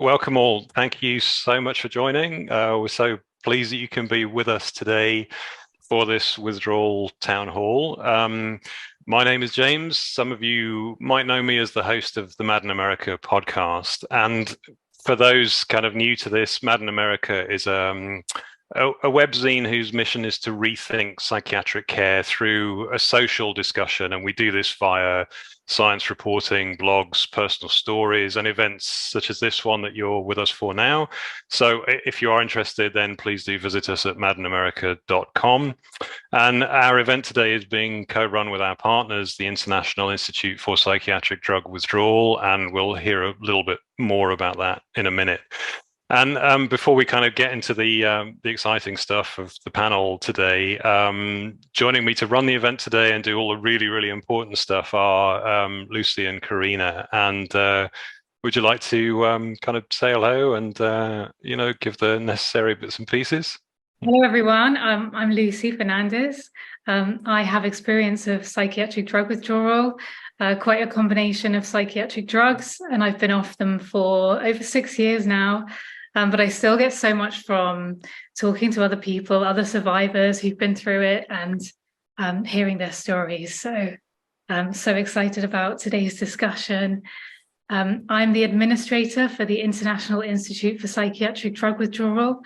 welcome all. Thank you so much for joining. We're so pleased that you can be with us today for this Withdrawal Town Hall. My name is James. Some of you might know me as the host of the Mad in America podcast. And for those kind of new to this, Mad in America is a webzine whose mission is to rethink psychiatric care through a social discussion. And we do this via science reporting, blogs, personal stories, and events such as this one that you're with us for now. So if you are interested, then please do visit us at madinamerica.com. And our event today is being co-run with our partners, the International Institute for Psychiatric Drug Withdrawal, and we'll hear a little bit more about that in a minute. And before we kind of get into the exciting stuff of the panel today, joining me to run the event today and do all the really, really important stuff are Lucy and Karina. And would you like to kind of say hello and, give the necessary bits and pieces? Hello, everyone. I'm Lucy Fernandez. I have experience of psychiatric drug withdrawal, quite a combination of psychiatric drugs, and I've been off them for over 6 years now. But I still get so much from talking to other people, other survivors who've been through it, and hearing their stories. So I'm so excited about today's discussion. I'm the administrator for the International Institute for Psychiatric Drug Withdrawal.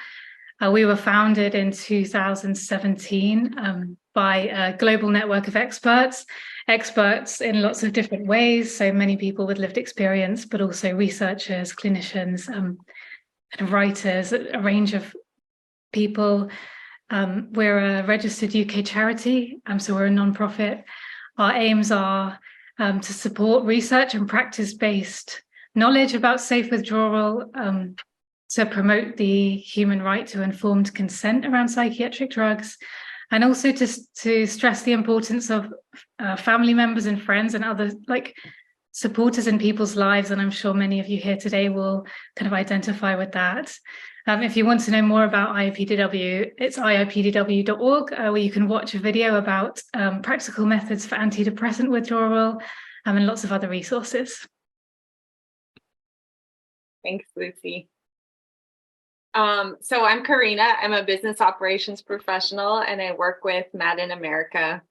We were founded in 2017 by a global network of experts in lots of different ways. So many people with lived experience, but also researchers, clinicians, and writers, a range of people. We're a registered UK charity, so we're a non-profit. Our aims are to support research and practice-based knowledge about safe withdrawal, to promote the human right to informed consent around psychiatric drugs, and also to stress the importance of family members and friends and other supporters in people's lives. And I'm sure many of you here today will kind of identify with that. If you want to know more about IIPDW, it's iipdw.org, where you can watch a video about practical methods for antidepressant withdrawal, and lots of other resources. Thanks, Lucy. So I'm Karina. I'm a business operations professional, and I work with Mad in America.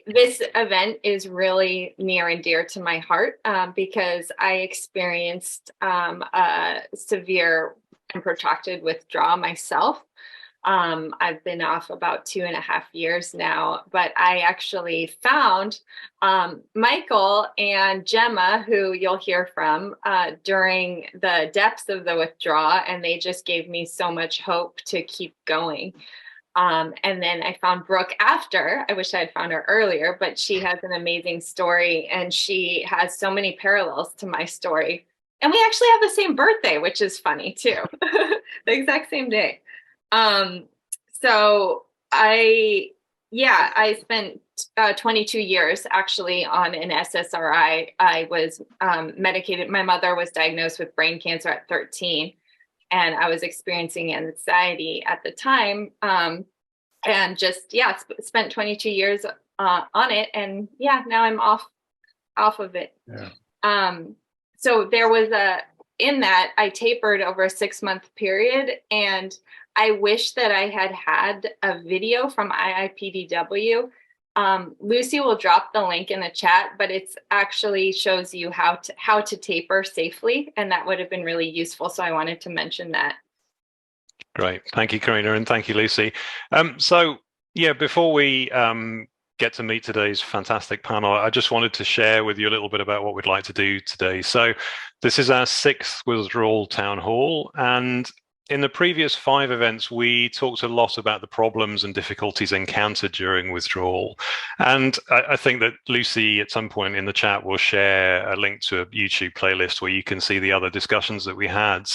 This event is really near and dear to my heart because I experienced a severe and protracted withdrawal myself. I've been off about 2.5 years now, but I actually found Michael and Gemma, who you'll hear from during the depths of the withdrawal, and they just gave me so much hope to keep going. And then I found Brooke after. I wish I had found her earlier, but she has an amazing story, and she has so many parallels to my story. And we actually have the same birthday, which is funny too, the exact same day. So I spent 22 years actually on an SSRI. I was medicated. My mother was diagnosed with brain cancer at 13, and I was experiencing anxiety at the time. And just, spent 22 years on it. And now I'm off of it. Yeah. So there was in that I tapered over a 6-month period, and I wish that I had a video from IIPDW. Lucy will drop the link in the chat, but it's actually shows you how to taper safely, and that would have been really useful. So I wanted to mention that. Great. Thank you, Karina, and thank you, Lucy. Before we get to meet today's fantastic panel, I just wanted to share with you a little bit about what we'd like to do today. So this is our 6th Withdrawal Town Hall, and in the previous 5 events, we talked a lot about the problems and difficulties encountered during withdrawal. And I think that Lucy, at some point in the chat, will share a link to a YouTube playlist where you can see the other discussions that we had.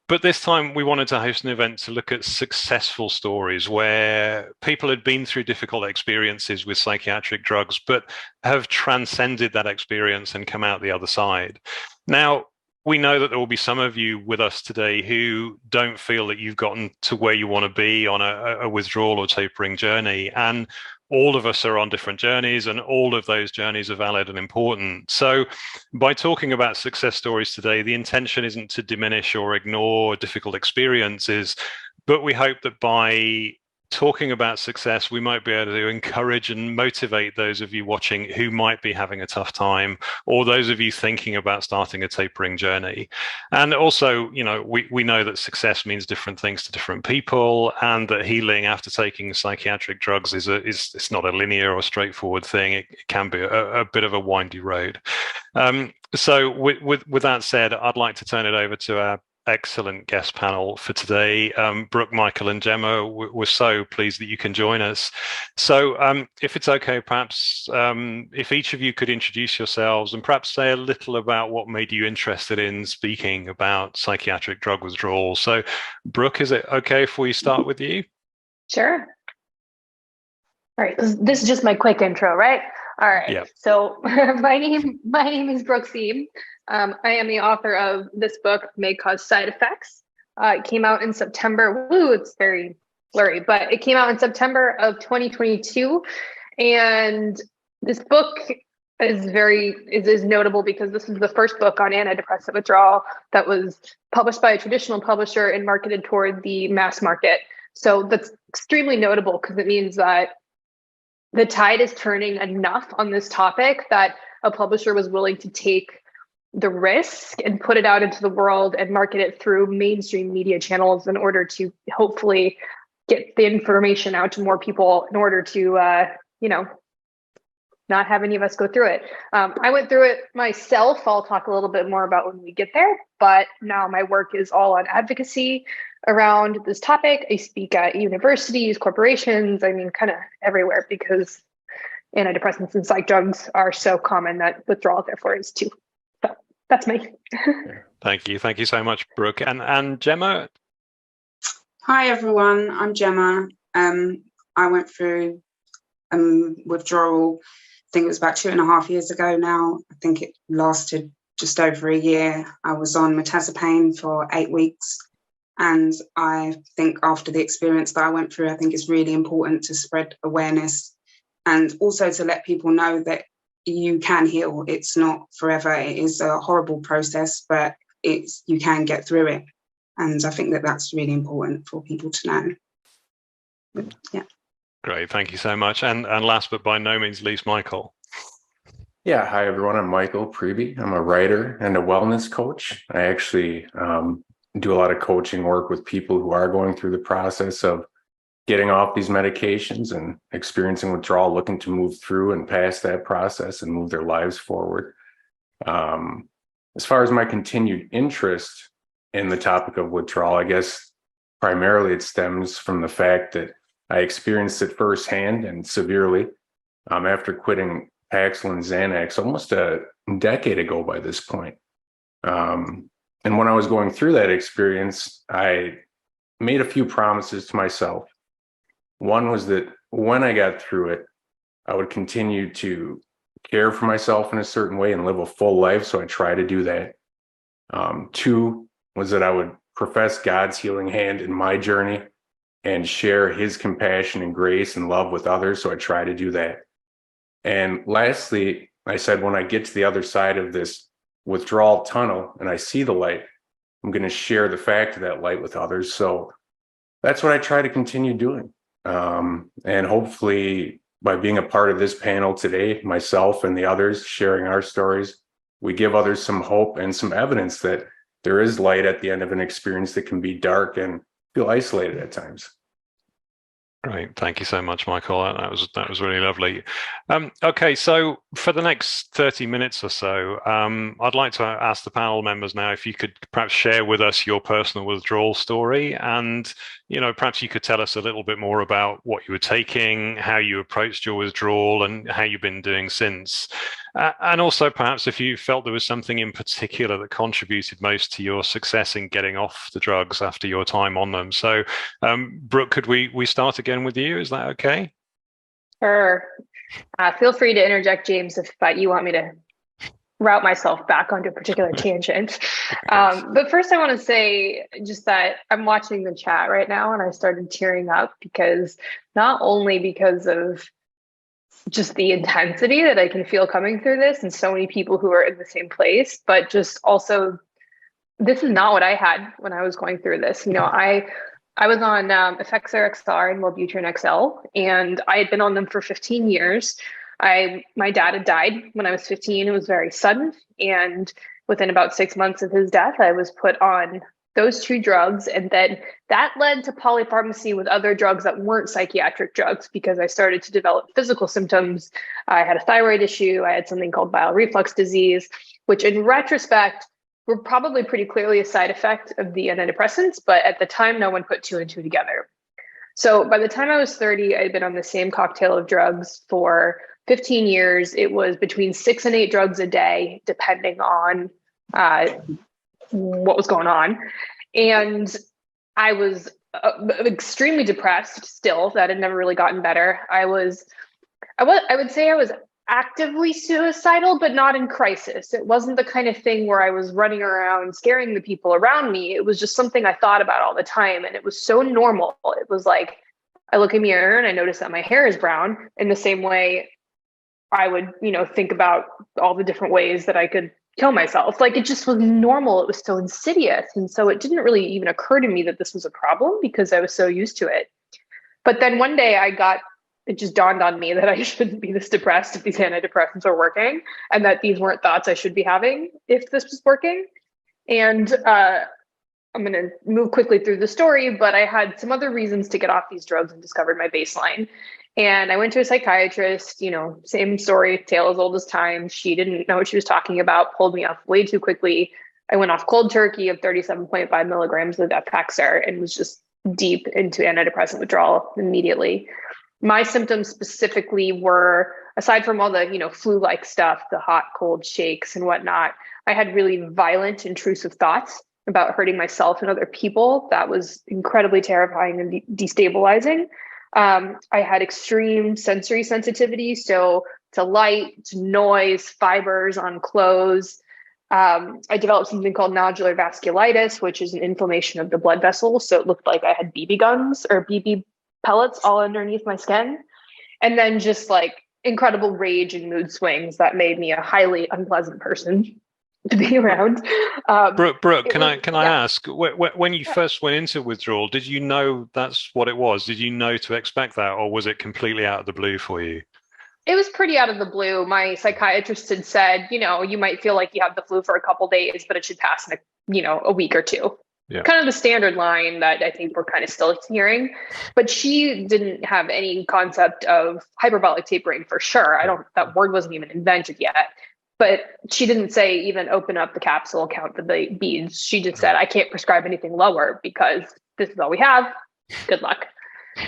But this time we wanted to host an event to look at successful stories where people had been through difficult experiences with psychiatric drugs, but have transcended that experience and come out the other side. Now, we know that there will be some of you with us today who don't feel that you've gotten to where you want to be on a withdrawal or tapering journey. And all of us are on different journeys, and all of those journeys are valid and important. So by talking about success stories today, the intention isn't to diminish or ignore difficult experiences, but we hope that by talking about success, we might be able to encourage and motivate those of you watching who might be having a tough time, or those of you thinking about starting a tapering journey. And also, we know that success means different things to different people, and that healing after taking psychiatric drugs is it's not a linear or straightforward thing. It can be a bit of a windy road. So with that said, I'd like to turn it over to our excellent guest panel for today. Brooke, Michael, and Gemma, we're so pleased that you can join us. So if it's okay, perhaps if each of you could introduce yourselves and perhaps say a little about what made you interested in speaking about psychiatric drug withdrawal. So Brooke, is it okay if we start with you? Sure. All right, this is just my quick intro, right? All right. Yep. So my name is Brooke Siem. I am the author of this book, May Cause Side Effects. It came out in September. Woo, it's very blurry, but it came out in September of 2022. And this book is notable because this is the first book on antidepressant withdrawal that was published by a traditional publisher and marketed toward the mass market. So that's extremely notable because it means that the tide is turning enough on this topic that a publisher was willing to take the risk and put it out into the world and market it through mainstream media channels in order to hopefully get the information out to more people in order to, not have any of us go through it. I went through it myself. I'll talk a little bit more about when we get there, but now my work is all on advocacy around this topic. I speak at universities, corporations, kind of everywhere, because antidepressants and psych drugs are so common that withdrawal therefore is too. So that's me. Thank you so much, Brooke. And Gemma? Hi everyone, I'm Gemma. I went through withdrawal, I think it was about 2.5 years ago now. I think it lasted just over a year. I was on mirtazapine for 8 weeks. And I think after the experience that I went through, I think it's really important to spread awareness and also to let people know that you can heal. It's not forever. It is a horrible process, but you can get through it. And I think that that's really important for people to know. Yeah. Great, thank you so much. And last but by no means least, Michael. Yeah, hi everyone. I'm Michael Priebe. I'm a writer and a wellness coach. I actually do a lot of coaching work with people who are going through the process of getting off these medications and experiencing withdrawal, looking to move through and past that process and move their lives forward. As far as my continued interest in the topic of withdrawal, I guess primarily it stems from the fact that I experienced it firsthand and severely after quitting Paxil and Xanax almost a decade ago by this point. And when I was going through that experience, I made a few promises to myself. One was that when I got through it, I would continue to care for myself in a certain way and live a full life. So I try to do that. 2 was that I would profess God's healing hand in my journey and share his compassion and grace and love with others. So I try to do that. And lastly, I said, when I get to the other side of this withdrawal tunnel and I see the light, I'm going to share the fact of that light with others. So that's what I try to continue doing. And hopefully by being a part of this panel today, myself and the others sharing our stories, we give others some hope and some evidence that there is light at the end of an experience that can be dark and feel isolated at times. Great, thank you so much, Michael. That was really lovely. Okay, so for the next 30 minutes or so, I'd like to ask the panel members now if you could perhaps share with us your personal withdrawal story, and perhaps you could tell us a little bit more about what you were taking, how you approached your withdrawal, and how you've been doing since. And also perhaps if you felt there was something in particular that contributed most to your success in getting off the drugs after your time on them. So Brooke, could we start again with you? Is that okay? Sure. Feel free to interject, James, if you want me to route myself back onto a particular tangent. But first I want to say just that I'm watching the chat right now and I started tearing up because not only because of just the intensity that I can feel coming through this, and so many people who are in the same place, but just also, this is not what I had when I was going through this. I was on Effexor XR and Wellbutrin XL, and I had been on them for 15 years. My dad had died when I was 15. It was very sudden. And within about 6 months of his death, I was put on those two drugs. And then that led to polypharmacy with other drugs that weren't psychiatric drugs, because I started to develop physical symptoms. I had a thyroid issue. I had something called bile reflux disease, which in retrospect were probably pretty clearly a side effect of the antidepressants. But at the time, no one put two and two together. So by the time I was 30, I'd been on the same cocktail of drugs for 15 years. It was between 6 and 8 drugs a day, depending on what was going on. And I was extremely depressed still. That had never really gotten better. I would say I was actively suicidal, but not in crisis. It wasn't the kind of thing where I was running around scaring the people around me. It was just something I thought about all the time. And it was so normal. It was like, I look in the mirror and I notice that my hair is brown, in the same way I would, think about all the different ways that I could kill myself. Like, it just was normal. It was so insidious. And so it didn't really even occur to me that this was a problem, because I was so used to it. But then one day it just dawned on me that I shouldn't be this depressed if these antidepressants are working, and that these weren't thoughts I should be having if this was working. And I'm going to move quickly through the story, but I had some other reasons to get off these drugs and discovered my baseline. And I went to a psychiatrist, same story, tale as old as time. She didn't know what she was talking about, pulled me off way too quickly. I went off cold turkey of 37.5 milligrams of Effexor and was just deep into antidepressant withdrawal immediately. My symptoms specifically were, aside from all the, flu-like stuff, the hot, cold shakes and whatnot, I had really violent, intrusive thoughts about hurting myself and other people. That was incredibly terrifying and destabilizing. I had extreme sensory sensitivity, so to light, to noise, fibers on clothes. I developed something called nodular vasculitis, which is an inflammation of the blood vessels. So it looked like I had BB guns or BB pellets all underneath my skin. And then just like incredible rage and mood swings that made me a highly unpleasant person to be around. Brooke, can I ask, when you first went into withdrawal, did you know that's what it was? Did you know to expect that, or was it completely out of the blue for you? It was pretty out of the blue. My psychiatrist had said, you might feel like you have the flu for a couple of days, but it should pass in a week or two. Yeah. Kind of the standard line that I think we're kind of still hearing. But she didn't have any concept of hyperbolic tapering for sure. That word wasn't even invented yet. But she didn't say even open up the capsule, count the beads. She just said, I can't prescribe anything lower because this is all we have. Good luck.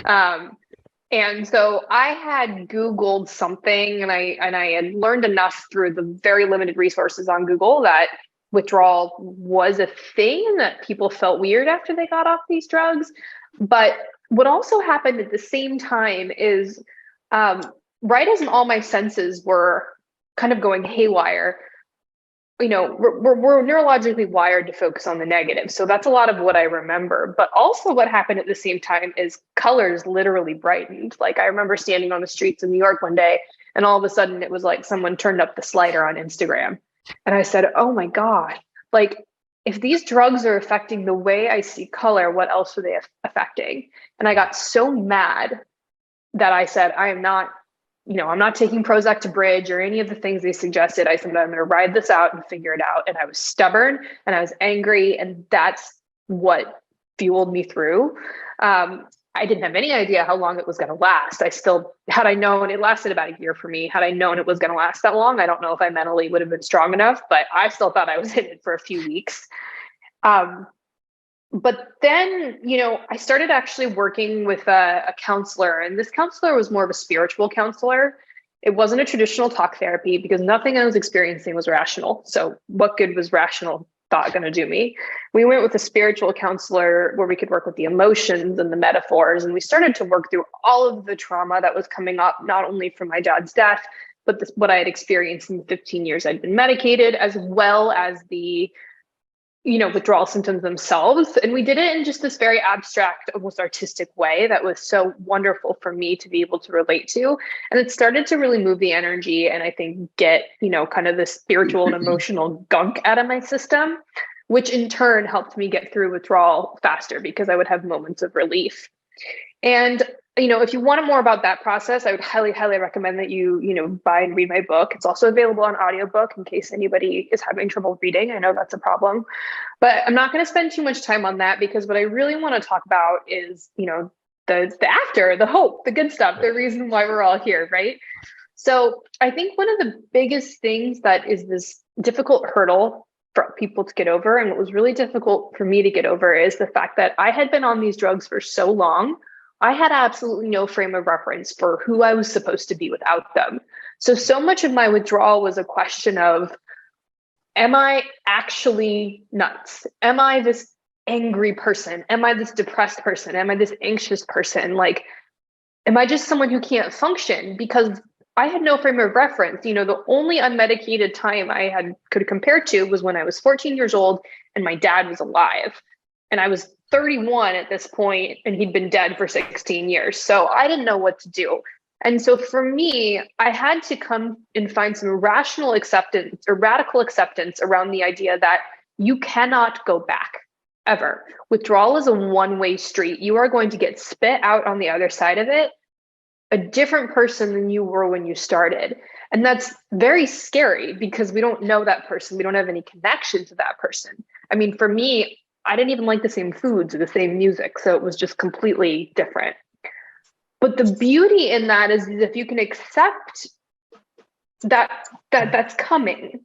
And so I had Googled something, and I had learned enough through the very limited resources on Google that withdrawal was a thing, and that people felt weird after they got off these drugs. But what also happened at the same time is, right as all my senses were kind of going haywire, we're neurologically wired to focus on the negative. So that's a lot of what I remember. But also what happened at the same time is colors literally brightened. Like, I remember standing on the streets of New York one day, and all of a sudden it was like someone turned up the slider on Instagram. And I said, oh my God, like, if these drugs are affecting the way I see color, what else are they affecting? And I got so mad that I said, I'm not taking Prozac to bridge or any of the things they suggested. I said, I'm going to ride this out and figure it out. And I was stubborn and I was angry. And that's what fueled me through. I didn't have any idea how long it was going to last. Had I known, it lasted about a year for me. Had I known it was going to last that long, I don't know if I mentally would have been strong enough, but I still thought I was in it for a few weeks. But then, I started actually working with a counselor, and this counselor was more of a spiritual counselor. It wasn't a traditional talk therapy because nothing I was experiencing was rational. So what good was rational thought going to do me? We went with a spiritual counselor where we could work with the emotions and the metaphors. And we started to work through all of the trauma that was coming up, not only from my dad's death, but what I had experienced in the 15 years I'd been medicated, as well as the withdrawal symptoms themselves. And we did it in just this very abstract, almost artistic way that was so wonderful for me to be able to relate to. And it started to really move the energy and I think get, kind of the spiritual and emotional gunk out of my system, which in turn helped me get through withdrawal faster because I would have moments of relief. And if you want more about that process, I would highly, highly recommend that you, buy and read my book. It's also available on audiobook in case anybody is having trouble reading. I know that's a problem, but I'm not going to spend too much time on that because what I really want to talk about is, the after, the hope, the good stuff, the reason why we're all here, right? So I think one of the biggest things that is this difficult hurdle for people to get over, and what was really difficult for me to get over, is the fact that I had been on these drugs for so long. I had absolutely no frame of reference for who I was supposed to be without them. So much of my withdrawal was a question of, am I actually nuts? Am I this angry person? Am I this depressed person? Am I this anxious person? Like, am I just someone who can't function? Because I had no frame of reference. The only unmedicated time I could compare to was when I was 14 years old and my dad was alive. And I was 31 at this point, and he'd been dead for 16 years. So I didn't know what to do. And so for me, I had to come and find some rational acceptance or radical acceptance around the idea that you cannot go back ever. Withdrawal is a one-way street. You are going to get spit out on the other side of it, a different person than you were when you started. And that's very scary because we don't know that person. We don't have any connection to that person. I mean, for me, I didn't even like the same foods or the same music. So it was just completely different. But the beauty in that is if you can accept that's coming,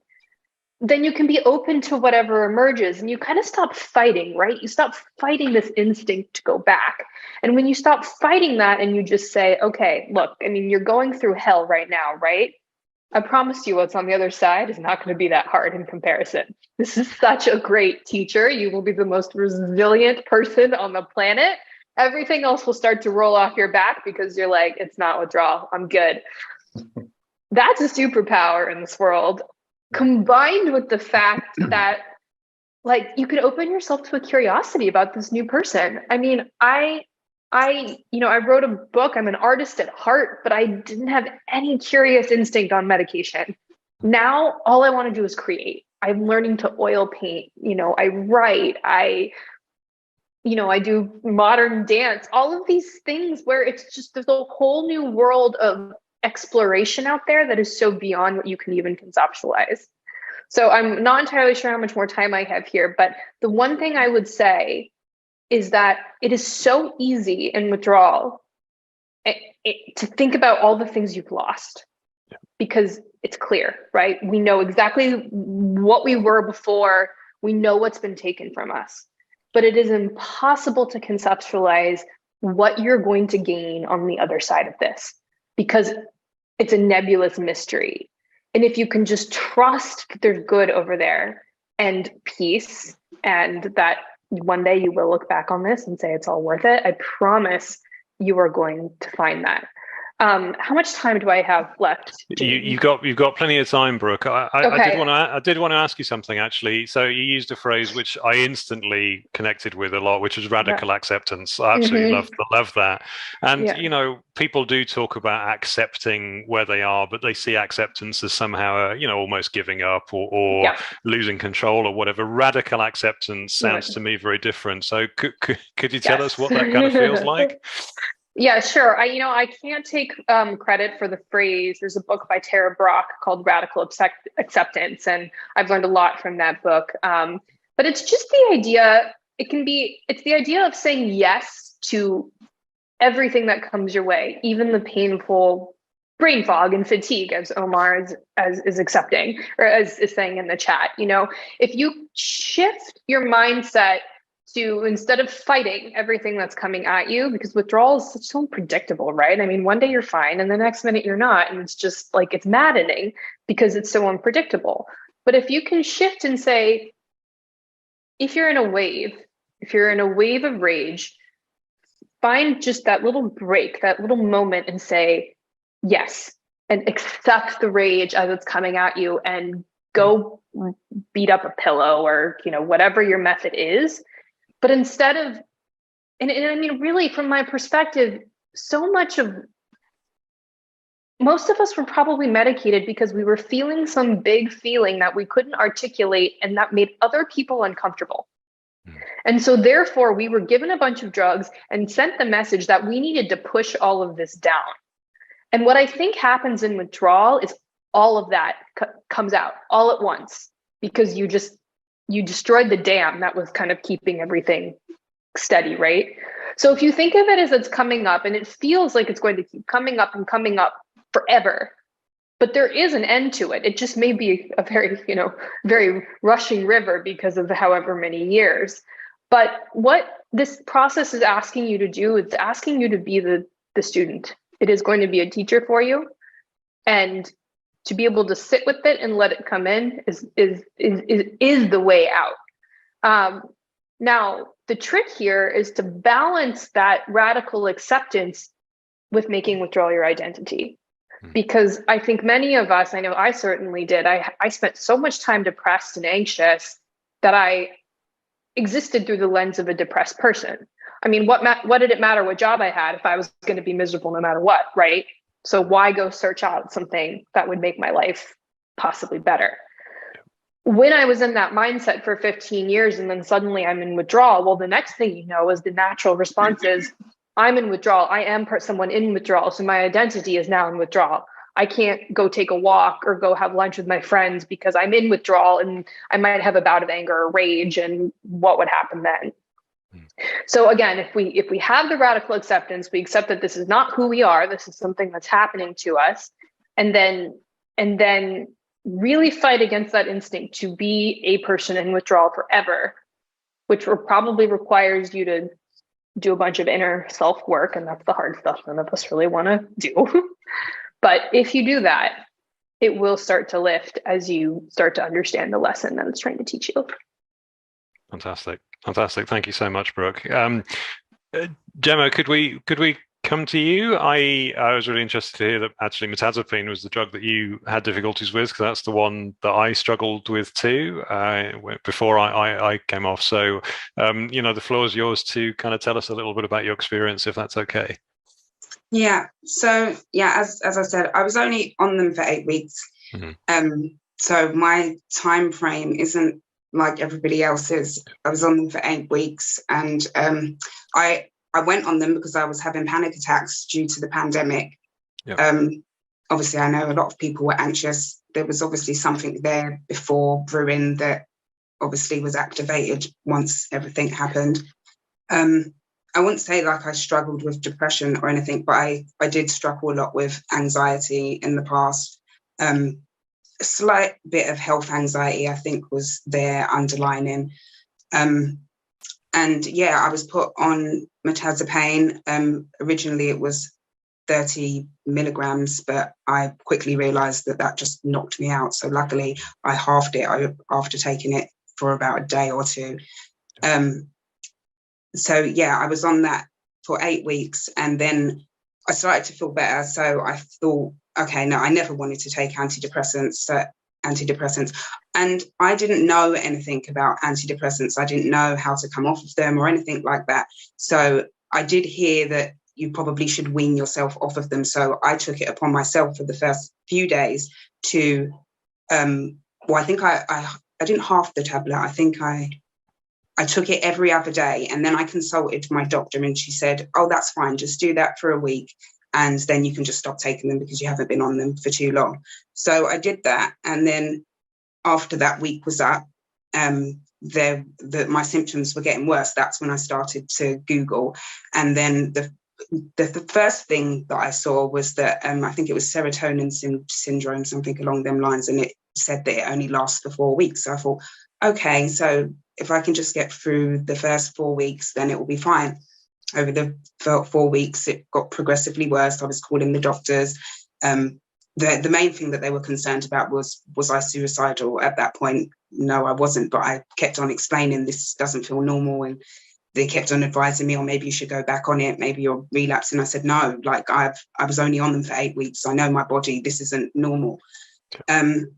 then you can be open to whatever emerges and you kind of stop fighting, right? You stop fighting this instinct to go back. And when you stop fighting that and you just say, okay, look, I mean, you're going through hell right now, right? I promise you what's on the other side is not going to be that hard in comparison. This is such a great teacher. You will be the most resilient person on the planet. Everything else will start to roll off your back because you're like, it's not withdrawal. I'm good. That's a superpower in this world, combined with the fact that like you can open yourself to a curiosity about this new person. I mean, I wrote a book. I'm an artist at heart, but I didn't have any curious instinct on medication. Now, all I want to do is create. I'm learning to oil paint. I write. I do modern dance. All of these things where it's just there's a whole new world of exploration out there that is so beyond what you can even conceptualize. So I'm not entirely sure how much more time I have here, but the one thing I would say is that it is so easy in withdrawal to think about all the things you've lost because it's clear, right? We know exactly what we were before. We know what's been taken from us, but it is impossible to conceptualize what you're going to gain on the other side of this because it's a nebulous mystery. And if you can just trust that there's good over there and peace and that one day you will look back on this and say it's all worth it, I promise you are going to find that. How much time do I have left? You've got plenty of time, Brooke. I did want to ask you something actually. So you used a phrase which I instantly connected with a lot, which is radical acceptance. I absolutely love that. And people do talk about accepting where they are, but they see acceptance as somehow almost giving up or losing control or whatever. Radical acceptance sounds to me very different. So could you tell us what that kind of feels like? Yeah, sure. I can't take credit for the phrase. There's a book by Tara Brach called Radical Acceptance, and I've learned a lot from that book. But it's just the idea, it's the idea of saying yes to everything that comes your way, even the painful brain fog and fatigue, as Omar is accepting, or as is saying in the chat. If you shift your mindset to, instead of fighting everything that's coming at you, because withdrawal is so unpredictable, right? I mean, one day you're fine and the next minute you're not. And it's just like, it's maddening because it's so unpredictable. But if you can shift and say, if you're in a wave of rage, find just that little break, that little moment and say, yes, and accept the rage as it's coming at you and go beat up a pillow or, whatever your method is. But instead of, and I mean, really, from my perspective, most of us were probably medicated because we were feeling some big feeling that we couldn't articulate and that made other people uncomfortable. And so therefore, we were given a bunch of drugs and sent the message that we needed to push all of this down. And what I think happens in withdrawal is all of that comes out all at once, because you destroyed the dam that was kind of keeping everything steady, right? So if you think of it as it's coming up, and it feels like it's going to keep coming up and coming up forever, but there is an end to it. It just may be a very, very rushing river because of however many years. But what this process is asking you to do, it's asking you to be the student. It is going to be a teacher for you, and to be able to sit with it and let it come in is the way out. Now, the trick here is to balance that radical acceptance with making withdrawal your identity. Because I think many of us, I know I certainly did, I spent so much time depressed and anxious that I existed through the lens of a depressed person. I mean, what did it matter what job I had if I was going to be miserable no matter what, right? So why go search out something that would make my life possibly better? When I was in that mindset for 15 years and then suddenly I'm in withdrawal, well, the next thing is the natural response is, I'm in withdrawal. I am someone in withdrawal. So my identity is now in withdrawal. I can't go take a walk or go have lunch with my friends because I'm in withdrawal and I might have a bout of anger or rage, and what would happen then? So again, if we have the radical acceptance, we accept that this is not who we are, this is something that's happening to us, and then really fight against that instinct to be a person in withdrawal forever, which probably requires you to do a bunch of inner self work, and that's the hard stuff none of us really want to do. But if you do that, it will start to lift as you start to understand the lesson that it's trying to teach you. Fantastic. Thank you so much, Brooke. Gemma, could we come to you? I was really interested to hear that actually mirtazapine was the drug that you had difficulties with, because that's the one that I struggled with too before I came off. So, the floor is yours to kind of tell us a little bit about your experience, if that's okay. Yeah. So, as I said, I was only on them for 8 weeks. So my time frame isn't like everybody else's. I was on them for 8 weeks, and I went on them because I was having panic attacks due to the pandemic. Yep. Obviously, I know a lot of people were anxious. There was obviously something there before brewing that obviously was activated once everything happened. I wouldn't say like I struggled with depression or anything, but I did struggle a lot with anxiety in the past. A slight bit of health anxiety, I think, was there underlining. And yeah, I was put on mirtazapine. Originally, it was 30 milligrams, but I quickly realized that just knocked me out. So luckily, I halved it after taking it for about a day or two. So yeah, I was on that for 8 weeks, and then I started to feel better. So I thought, okay, no, I never wanted to take antidepressants. And I didn't know anything about antidepressants. I didn't know how to come off of them or anything like that. So I did hear that you probably should wean yourself off of them. So I took it upon myself for the first few days to, I think I didn't half the tablet. I think I took it every other day, and then I consulted my doctor, and she said, oh, that's fine. Just do that for a week, and then you can just stop taking them because you haven't been on them for too long. So I did that. And then after that week was up, my symptoms were getting worse. That's when I started to Google. And then the first thing that I saw was that I think it was serotonin syndrome, something along them lines. And it said that it only lasts for 4 weeks. So I thought, okay, so if I can just get through the first 4 weeks, then it will be fine. Over the 4 weeks, it got progressively worse. I was calling the doctors. The main thing that they were concerned about was I suicidal at that point? No, I wasn't, but I kept on explaining this doesn't feel normal, and they kept on advising me, or maybe you should go back on it, maybe you're relapsing. I said, no, I was only on them for 8 weeks. I know my body, this isn't normal. And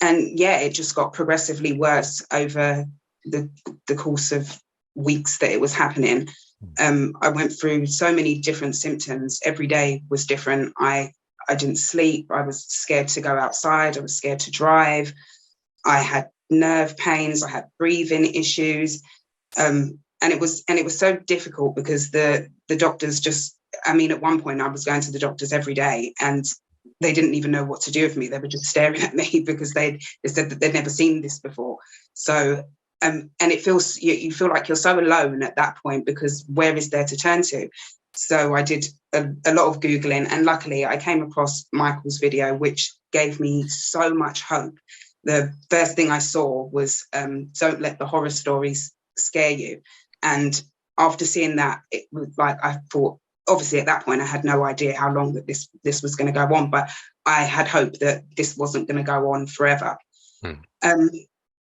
And yeah, it just got progressively worse over the course of weeks that it was happening. I went through so many different symptoms. Every day was different. I didn't sleep. I was scared to go outside. I was scared to drive. I had nerve pains. I had breathing issues. And it was so difficult because the doctors just, I mean, at one point I was going to the doctors every day and they didn't even know what to do with me. They were just staring at me because they said that they'd never seen this before. So, and it feels, you feel like you're so alone at that point because where is there to turn to? So I did a lot of Googling, and luckily I came across Michael's video, which gave me so much hope. The first thing I saw was don't let the horror stories scare you. And after seeing that, it was like, I thought, obviously at that point I had no idea how long that this was going to go on, but I had hope that this wasn't going to go on forever.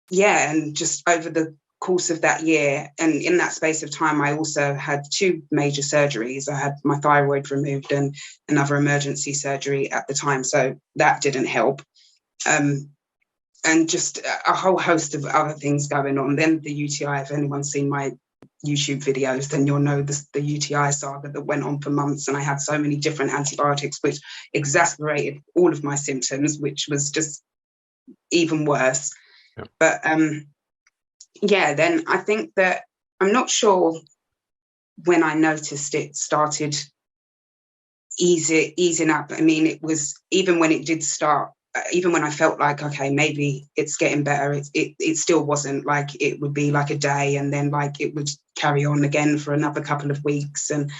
Yeah, and just over the course of that year, and in that space of time, I also had 2 major surgeries. I had my thyroid removed and another emergency surgery at the time, so that didn't help. And just a whole host of other things going on. Then the UTI, if anyone's seen my YouTube videos, then you'll know the UTI saga that went on for months, and I had so many different antibiotics which exacerbated all of my symptoms, which was just even worse. Yeah. But yeah, then I think that I'm not sure when I noticed it started easing up. I mean, it was even when it did start, even when I felt like, okay, maybe it's getting better, it still wasn't. Like, it would be like a day and then like it would carry on again for another couple of weeks. And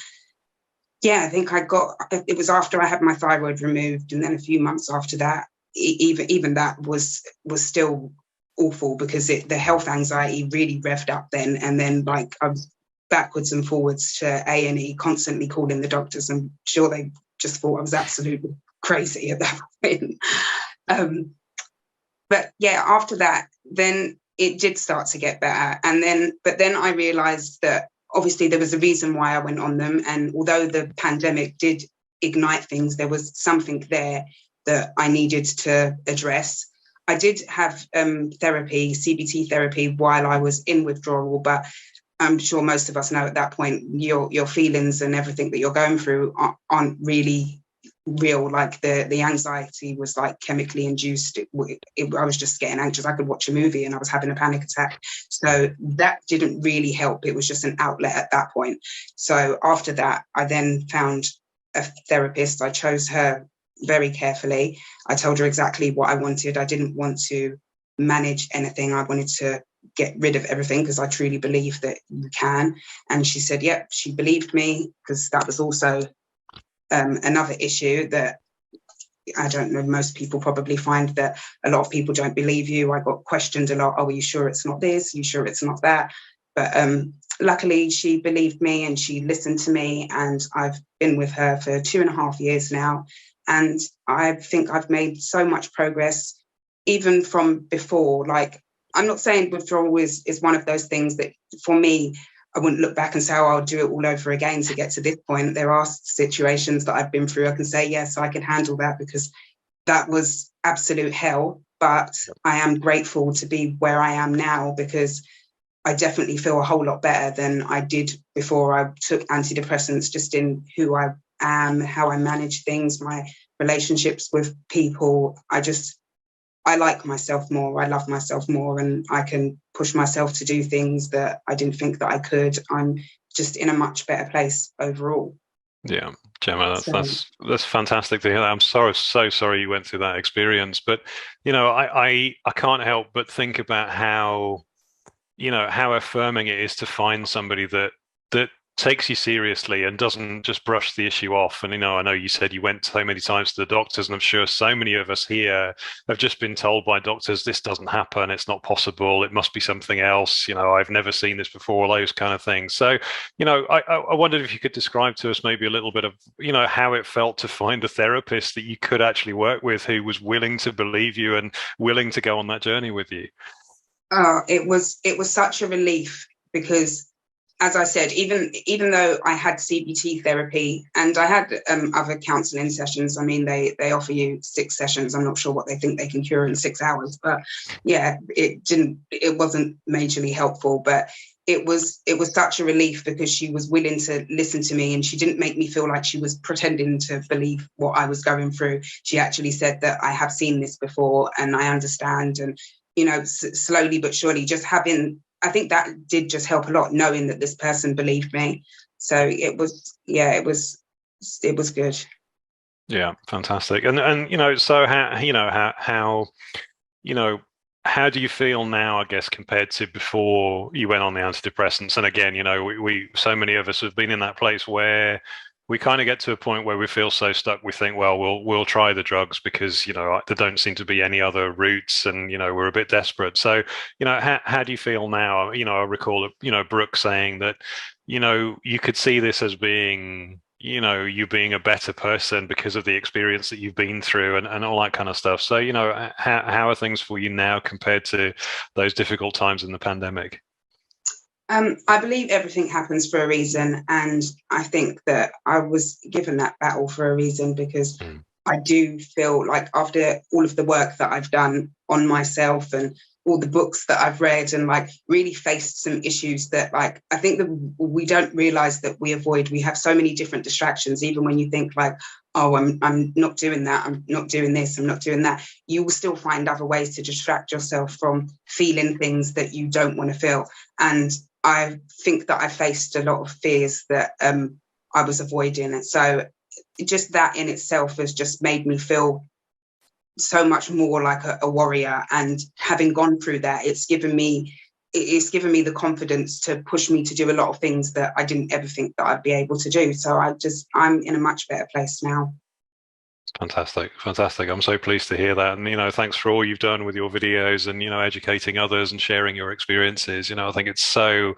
yeah, I think it was after I had my thyroid removed, and then a few months after that, even that was still awful because the health anxiety really revved up then. And then like I was backwards and forwards to A&E, constantly calling the doctors. I'm sure they just thought I was absolutely crazy at that point. But yeah, after that, then it did start to get better. But then I realized that obviously there was a reason why I went on them. And although the pandemic did ignite things, there was something there that I needed to address. I did have therapy, CBT therapy, while I was in withdrawal, but I'm sure most of us know at that point, your feelings and everything that you're going through aren't really real. Like the anxiety was like chemically induced. I was just getting anxious. I could watch a movie and I was having a panic attack. So that didn't really help. It was just an outlet at that point. So after that, I then found a therapist. I chose her very carefully. I told her exactly what I wanted. I didn't want to manage anything. I wanted to get rid of everything because I truly believe that you can. And she said, yep, she believed me, because that was also another issue that I don't know, most people probably find that a lot of people don't believe you. I got questioned a lot. Oh, are you sure it's not this? Are you sure it's not that? But luckily she believed me and she listened to me, and I've been with her for 2.5 years now. And I think I've made so much progress, even from before. Like, I'm not saying withdrawal is one of those things that, for me, I wouldn't look back and say, oh, I'll do it all over again to get to this point. There are situations that I've been through. I can say, yes, I can handle that, because that was absolute hell. But I am grateful to be where I am now, because I definitely feel a whole lot better than I did before I took antidepressants, just in who I am, how I manage things, my relationships with people. I like myself more. I love myself more, and I can push myself to do things that I didn't think that I could. I'm just in a much better place overall. Yeah, Gemma, that's fantastic to hear that. I'm so sorry you went through that experience, but I can't help but think about how affirming it is to find somebody that takes you seriously and doesn't just brush the issue off. And I know you said you went so many times to the doctors, and I'm sure so many of us here have just been told by doctors, this doesn't happen, it's not possible, it must be something else, I've never seen this before, those kind of things. So I wondered if you could describe to us maybe a little bit of how it felt to find a therapist that you could actually work with, who was willing to believe you and willing to go on that journey with you. It was such a relief, because as I said, even though I had CBT therapy and I had other counselling sessions, I mean, they offer you 6 sessions. I'm not sure what they think they can cure in 6 hours, but yeah, it wasn't majorly helpful, but it was such a relief because she was willing to listen to me, and she didn't make me feel like she was pretending to believe what I was going through. She actually said that I have seen this before and I understand, and slowly but surely, just having, I think that did just help a lot, knowing that this person believed me. So it was good. Yeah, fantastic. And so how do you feel now, I guess, compared to before you went on the antidepressants? And again, we so many of us have been in that place where we kind of get to a point where we feel so stuck. We think, well, we'll try the drugs because, there don't seem to be any other routes, and, we're a bit desperate. So, how do you feel now? I recall, Brooke saying that, you could see this as being, you being a better person because of the experience that you've been through and all that kind of stuff. So, how are things for you now compared to those difficult times in the pandemic? I believe everything happens for a reason, and I think that I was given that battle for a reason, because I do feel like after all of the work that I've done on myself and all the books that I've read and really faced some issues that I think that we don't realize that we avoid. We have so many different distractions, even when you think oh, I'm not doing that, I'm not doing this, I'm not doing that. You will still find other ways to distract yourself from feeling things that you don't want to feel. And I think that I faced a lot of fears that I was avoiding. And so just that in itself has just made me feel so much more like a warrior. And having gone through that, it's given me the confidence to push me to do a lot of things that I didn't ever think that I'd be able to do. So I'm in a much better place now. Fantastic. I'm so pleased to hear that. And, thanks for all you've done with your videos and, educating others and sharing your experiences. I think it's so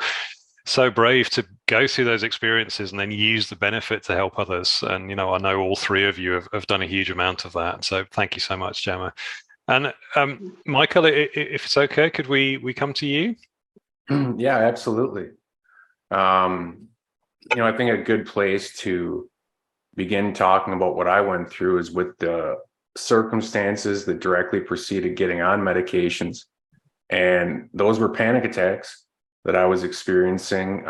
brave to go through those experiences and then use the benefit to help others. And, I know all 3 of you have done a huge amount of that. So thank you so much, Gemma. And Michael, if it's okay, could we come to you? Yeah, absolutely. I think a good place to begin talking about what I went through is with the circumstances that directly preceded getting on medications. And those were panic attacks that I was experiencing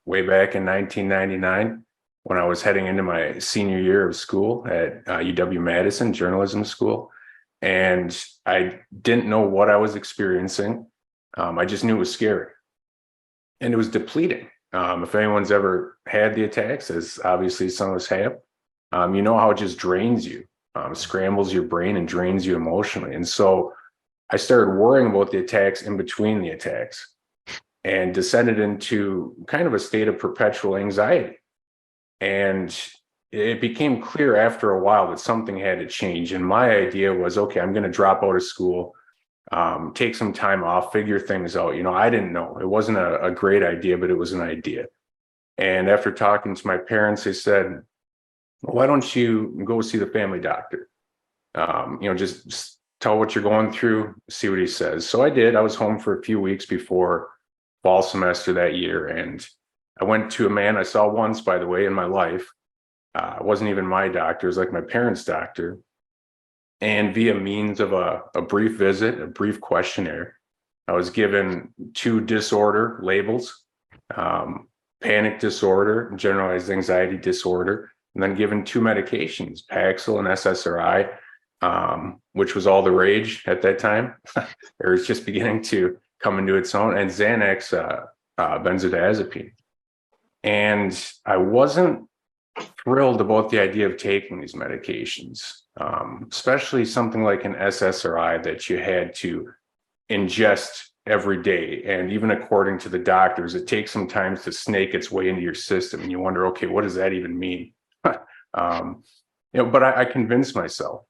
way back in 1999 when I was heading into my senior year of school at UW-Madison Journalism School. And I didn't know what I was experiencing. I just knew it was scary. And it was depleting. If anyone's ever had the attacks, as obviously some of us have, you know how it just drains you, scrambles your brain and drains you emotionally. And so I started worrying about the attacks in between the attacks and descended into kind of a state of perpetual anxiety. And it became clear after a while that something had to change. And my idea was, okay, I'm going to drop out of school, take some time off, figure things out. I didn't know. It wasn't a great idea, but it was an idea. And after talking to my parents, they said, why don't you go see the family doctor? Just tell what you're going through, see what he says. So I did. I was home for a few weeks before fall semester that year. And I went to a man I saw once, by the way, in my life. It wasn't even my doctor. It was like my parents' doctor. And via means of a brief visit, a brief questionnaire, I was given 2 disorder labels, panic disorder, generalized anxiety disorder, and then given 2 medications, Paxil and SSRI, which was all the rage at that time. It was just beginning to come into its own, and Xanax, benzodiazepine. And I wasn't thrilled about the idea of taking these medications, especially something like an SSRI that you had to ingest every day. And even according to the doctors, it takes some time to snake its way into your system. And you wonder, okay, what does that even mean? But I convinced myself.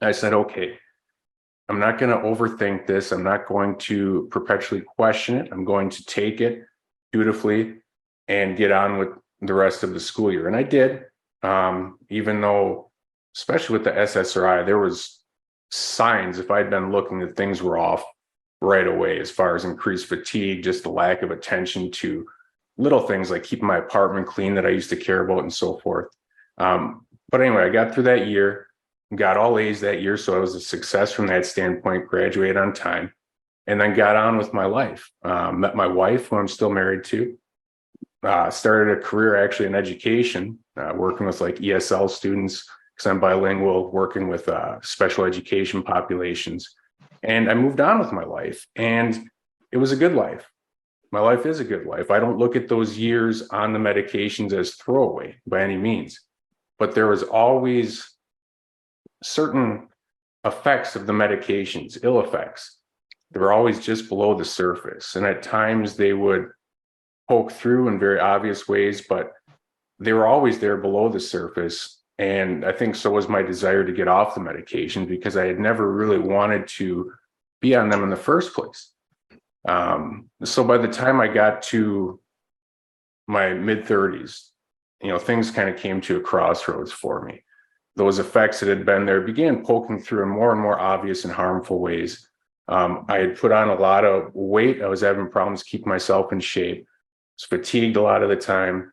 I said, okay, I'm not going to overthink this. I'm not going to perpetually question it. I'm going to take it dutifully and get on with the rest of the school year. And I did, even though, especially with the SSRI, there was signs, if I'd been looking, that things were off right away as far as increased fatigue, just the lack of attention to little things like keeping my apartment clean that I used to care about and so forth. But anyway, I got through that year, got all A's that year. So I was a success from that standpoint, graduated on time, and then got on with my life. Met my wife, who I'm still married to. Started a career actually in education, working with like ESL students because I'm bilingual, working with special education populations. And I moved on with my life, and it was a good life. My life is a good life. I don't look at those years on the medications as throwaway by any means, but there was always certain effects of the medications, ill effects. They were always just below the surface. And at times they would poke through in very obvious ways, but they were always there below the surface. And I think so was my desire to get off the medication, because I had never really wanted to be on them in the first place. So by the time I got to my mid-30s, things kind of came to a crossroads for me. Those effects that had been there began poking through in more and more obvious and harmful ways. I had put on a lot of weight. I was having problems keeping myself in shape. I was fatigued a lot of the time.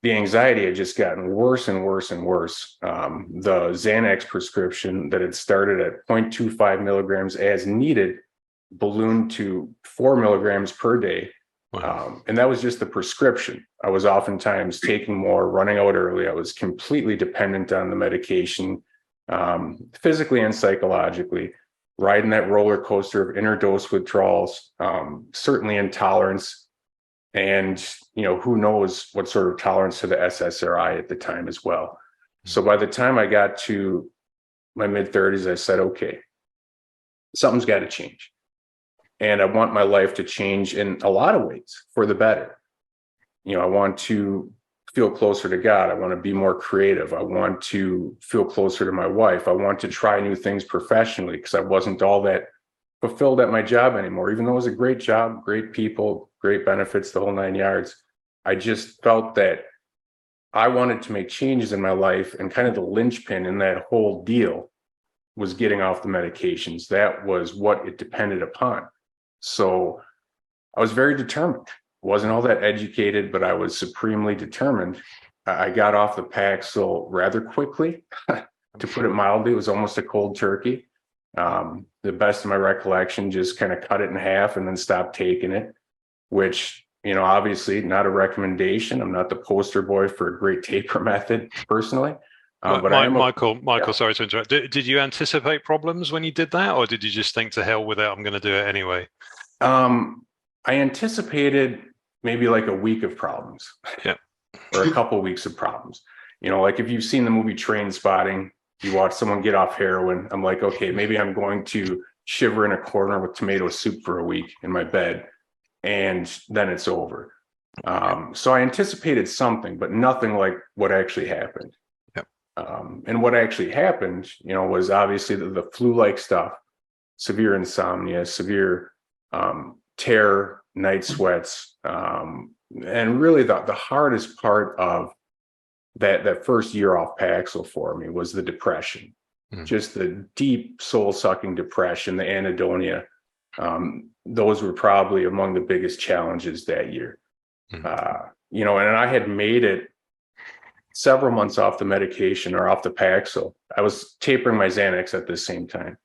The anxiety had just gotten worse and worse and worse. The Xanax prescription that had started at 0.25 milligrams as needed ballooned to 4 milligrams per day. Wow. And that was just the prescription. I was oftentimes taking more, running out early. I was completely dependent on the medication, physically and psychologically, riding that roller coaster of inner dose withdrawals, certainly intolerance. And, who knows what sort of tolerance to the SSRI at the time as well. So by the time I got to my mid-30s, I said, okay, something's got to change. And I want my life to change in a lot of ways for the better. I want to feel closer to God. I want to be more creative. I want to feel closer to my wife. I want to try new things professionally, because I wasn't all that fulfilled at my job anymore. Even though it was a great job, great people, great benefits, the whole 9 yards, I just felt that I wanted to make changes in my life, and kind of the linchpin in that whole deal was getting off the medications. That was what it depended upon. So I was very determined. Wasn't all that educated, but I was supremely determined. I got off the Paxil rather quickly. To put it mildly, it was almost a cold turkey. The best of my recollection, just kind of cut it in half and then stopped taking it, which, obviously not a recommendation. I'm not the poster boy for a great taper method personally. But Michael, yeah. Sorry to interrupt. Did you anticipate problems when you did that, or did you just think, to hell with it, I'm going to do it anyway? I anticipated maybe like a week of problems. Yeah. Or a couple of weeks of problems. Like if you've seen the movie Train Spotting, you watch someone get off heroin, I'm like, okay, maybe I'm going to shiver in a corner with tomato soup for a week in my bed, and then it's over. So I anticipated something, but nothing like what actually happened. Yep. And what actually happened, was obviously the flu-like stuff, severe insomnia, severe terror, night sweats, and really the hardest part of that first year off Paxil for me was the depression. Just the deep soul-sucking depression, the anhedonia. Those were probably among the biggest challenges that year. And I had made it several months off the medication, or off the Paxil. I was tapering my Xanax at the same time.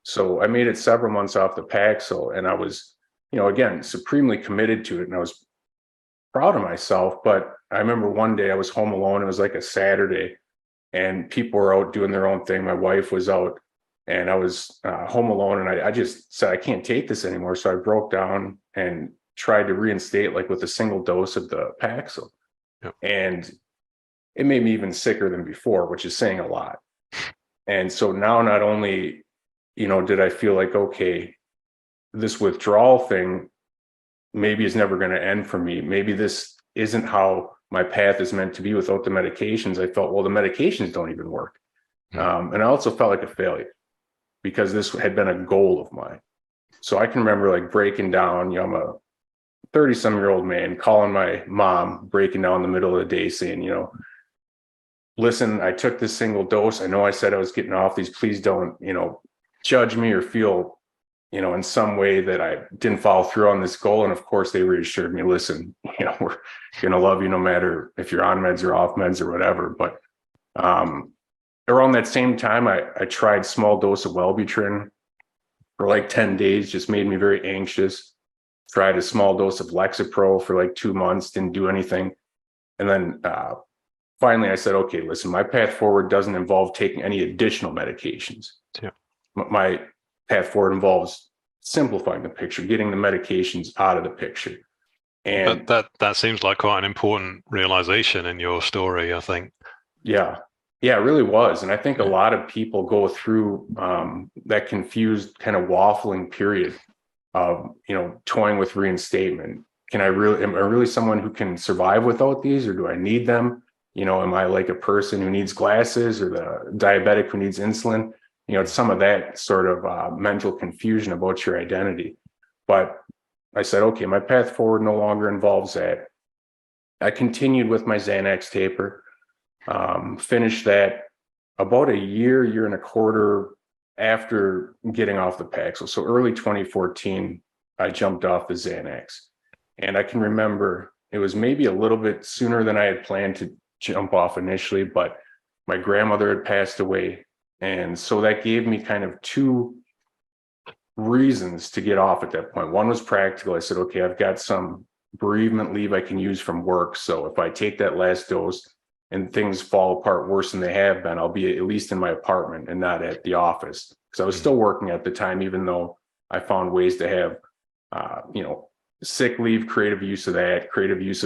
So I made it several months off the Paxil, and I was, again, supremely committed to it, and I was proud of myself. But I remember one day I was home alone. It was like a Saturday, and people were out doing their own thing. My wife was out, and I was home alone, and I just said, I can't take this anymore. So I broke down and tried to reinstate, like with a single dose of the Paxil. Yep. And it made me even sicker than before, which is saying a lot. And so now not only, did I feel like, okay, this withdrawal thing maybe is never going to end for me. Maybe this isn't how my path is meant to be without the medications. I felt, well, the medications don't even work. And I also felt like a failure, because this had been a goal of mine. So I can remember like breaking down, I'm a 30-some-year-old man calling my mom, breaking down in the middle of the day saying, listen, I took this single dose. I know I said I was getting off these. Please don't, judge me or feel in some way that I didn't follow through on this goal. And of course, they reassured me, listen, we're going to love you no matter if you're on meds or off meds or whatever. But around that same time, I tried small dose of Wellbutrin for like 10 days, just made me very anxious. Tried a small dose of Lexapro for like 2 months, didn't do anything. And then finally I said, okay, listen, my path forward doesn't involve taking any additional medications. Yeah. My path forward involves simplifying the picture, getting the medications out of the picture. And that seems like quite an important realization in your story, I think. Yeah, it really was. And I think a lot of people go through that confused kind of waffling period of, toying with reinstatement. Am I really someone who can survive without these, or do I need them? Am I like a person who needs glasses, or the diabetic who needs insulin? It's some of that sort of mental confusion about your identity. But I said, okay, my path forward no longer involves that. I continued with my Xanax taper, finished that about a year and a quarter after getting off the Paxil. So early 2014, I jumped off the Xanax. And I can remember it was maybe a little bit sooner than I had planned to jump off initially, but my grandmother had passed away. And so that gave me kind of two reasons to get off at that point. One was practical. I said, okay, I've got some bereavement leave I can use from work. So if I take that last dose and things fall apart worse than they have been, I'll be at least in my apartment and not at the office. Because I was still working at the time, even though I found ways to have, sick leave, creative use of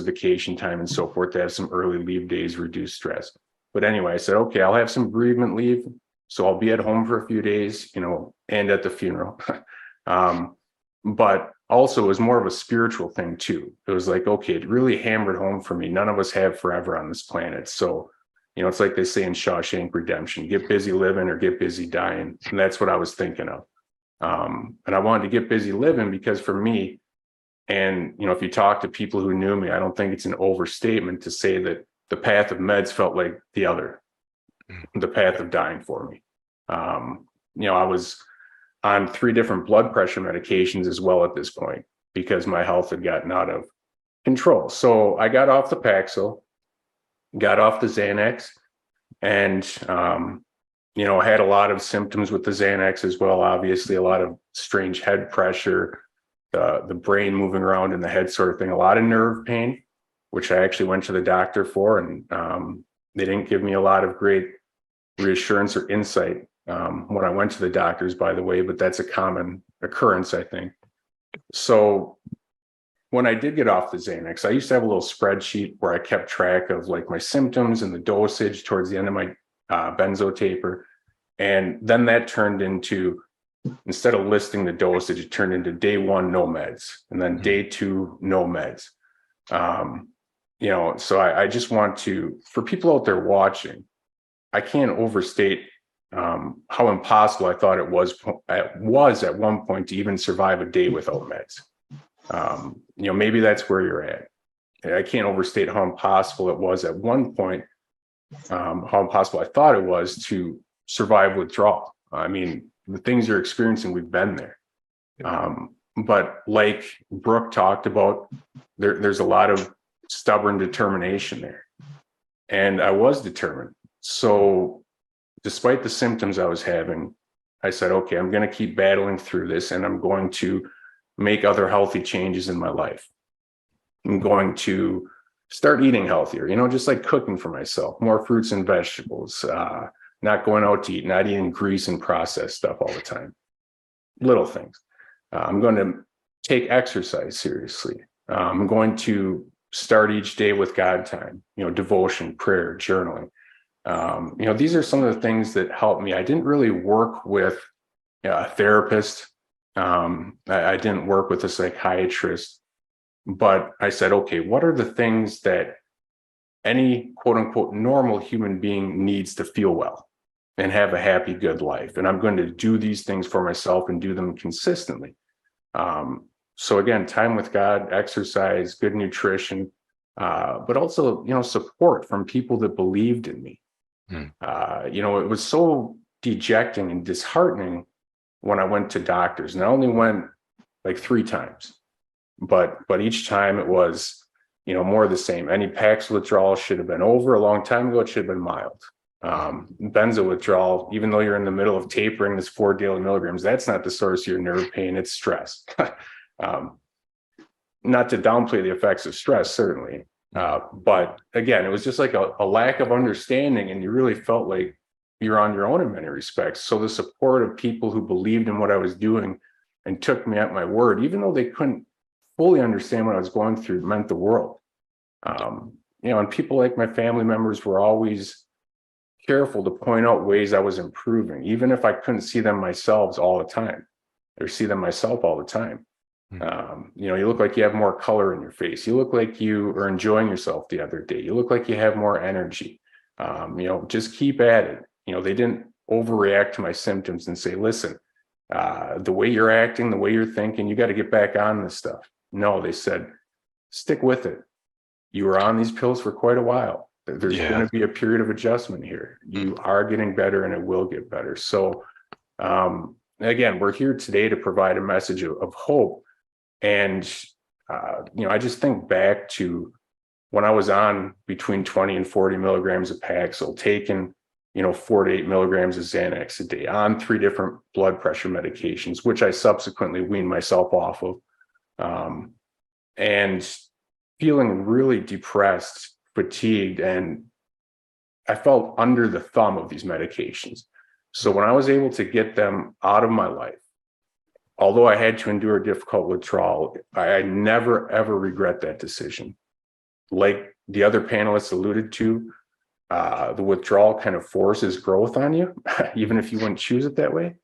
vacation time and so forth, to have some early leave days, reduce stress. But anyway, I said, okay, I'll have some bereavement leave. So I'll be at home for a few days, and at the funeral. But also it was more of a spiritual thing too. It was like, okay, it really hammered home for me. None of us have forever on this planet. So, it's like they say in Shawshank Redemption, get busy living or get busy dying. And that's what I was thinking of. And I wanted to get busy living because for me, and, if you talk to people who knew me, I don't think it's an overstatement to say that the path of meds felt like the path of dying for me. I was on 3 different blood pressure medications as well at this point because my health had gotten out of control. So I got off the Paxil, got off the Xanax, and, had a lot of symptoms with the Xanax as well. Obviously, a lot of strange head pressure, the brain moving around in the head sort of thing, a lot of nerve pain, which I actually went to the doctor for. And they didn't give me a lot of great reassurance or insight when I went to the doctors, by the way, but that's a common occurrence, I think. So when I did get off the Xanax, I used to have a little spreadsheet where I kept track of like my symptoms and the dosage towards the end of my benzo taper. And then that turned into, instead of listing the dosage, it turned into day 1, no meds. And then day 2, no meds. So I just want to, for people out there watching, I can't overstate how impossible I thought it was at one point to even survive a day without meds. Maybe that's where you're at. I can't overstate how impossible it was at one point, how impossible I thought it was to survive withdrawal. I mean, the things you're experiencing, we've been there. But like Brooke talked about, there's a lot of stubborn determination there. And I was determined. So despite the symptoms I was having, I said, okay, I'm going to keep battling through this, and I'm going to make other healthy changes in my life. I'm going to start eating healthier, just like cooking for myself, more fruits and vegetables, not going out to eat, not eating grease and processed stuff all the time. Little things. I'm going to take exercise seriously. I'm going to start each day with God time, devotion, prayer, journaling. These are some of the things that help me. I didn't really work with a therapist. I didn't work with a psychiatrist, but I said, okay, what are the things that any quote unquote normal human being needs to feel well and have a happy, good life? And I'm going to do these things for myself and do them consistently. So again, time with God, exercise, good nutrition, but also, support from people that believed in me. It was so dejecting and disheartening when I went to doctors. And I only went like 3 times, but each time it was, more of the same. Any Paxil withdrawal should have been over a long time ago. It should have been mild. Benzo withdrawal, even though you're in the middle of tapering this 4 daily milligrams, that's not the source of your nerve pain. It's stress. Not to downplay the effects of stress, certainly. But again, it was just like a lack of understanding, and you really felt like you're on your own in many respects. So the support of people who believed in what I was doing and took me at my word, even though they couldn't fully understand what I was going through, meant the world. And people like my family members were always careful to point out ways I was improving, even if I couldn't see them myself all the time, or see them myself all the time. You look like you have more color in your face. You look like you are enjoying yourself the other day. You look like you have more energy. Just keep at it. They didn't overreact to my symptoms and say, listen, the way you're acting, the way you're thinking, you got to get back on this stuff. No, they said, stick with it. You were on these pills for quite a while. There's going to be a period of adjustment here. You are getting better, and it will get better. So, again, we're here today to provide a message of hope. And, I just think back to when I was on between 20 and 40 milligrams of Paxil, taking, 4 to 8 milligrams of Xanax a day, on 3 different blood pressure medications, which I subsequently weaned myself off of, and feeling really depressed, fatigued, and I felt under the thumb of these medications. So when I was able to get them out of my life, although I had to endure a difficult withdrawal, I never, ever regret that decision. Like the other panelists alluded to, the withdrawal kind of forces growth on you, even if you wouldn't choose it that way.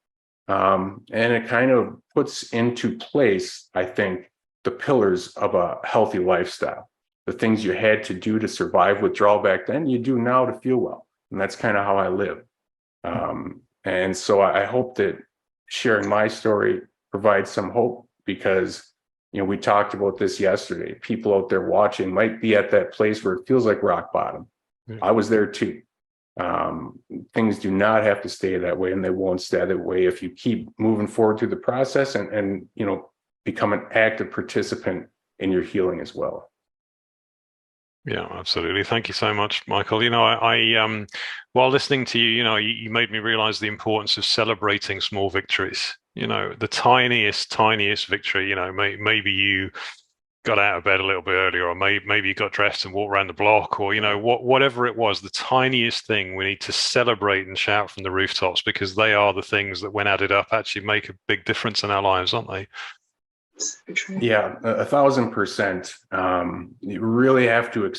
And it kind of puts into place, I think, the pillars of a healthy lifestyle. The things you had to do to survive withdrawal back then, you do now to feel well. And that's kind of how I live. And so I hope that sharing my story provides some hope, because, we talked about this yesterday. People out there watching might be at that place where it feels like rock bottom. I was there too. Things do not have to stay that way, and they won't stay that way if you keep moving forward through the process and become an active participant in your healing as well. Yeah, absolutely. Thank you so much, Michael. I while listening to you, you made me realize the importance of celebrating small victories. The tiniest victory. Maybe you got out of bed a little bit earlier, or maybe you got dressed and walked around the block, or whatever it was. The tiniest thing we need to celebrate and shout from the rooftops, because they are the things that, when added up, actually make a big difference in our lives, aren't they? Yeah, 1,000%. You really have to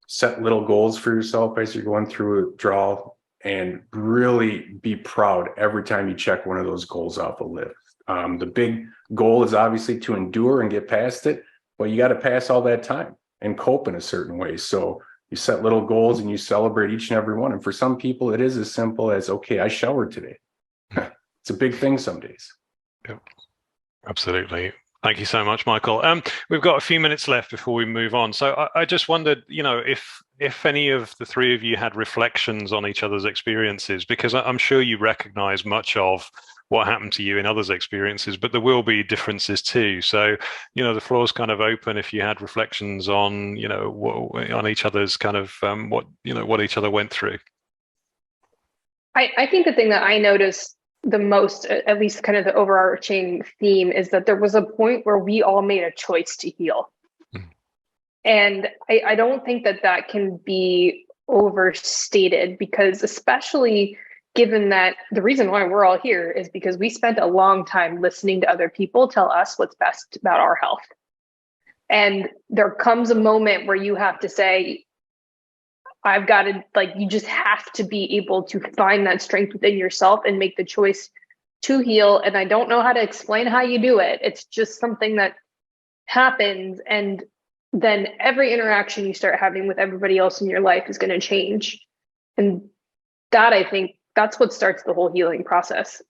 set little goals for yourself as you're going through a withdrawal, and really be proud every time you check one of those goals off a list. The big goal is obviously to endure and get past it, but you got to pass all that time and cope in a certain way. So you set little goals and you celebrate each and every one. And for some people, it is as simple as, okay, I showered today. It's a big thing some days. Yep. Absolutely. Thank you so much, Michael. We've got a few minutes left before we move on. So I just wondered, if any of the 3 of you had reflections on each other's experiences, because I'm sure you recognize much of what happened to you in others' experiences, but there will be differences too. So, the floor's kind of open if you had reflections on, on each other's kind of what each other went through. I think the thing that I noticed the most, at least kind of the overarching theme, is that there was a point where we all made a choice to heal. And I don't think that can be overstated, because especially given that the reason why we're all here is because we spent a long time listening to other people tell us what's best about our health. And there comes a moment where you have to say, I've got to, you just have to be able to find that strength within yourself and make the choice to heal. And I don't know how to explain how you do it. It's just something that happens. And then every interaction you start having with everybody else in your life is going to change. And that, I think, that's what starts the whole healing process.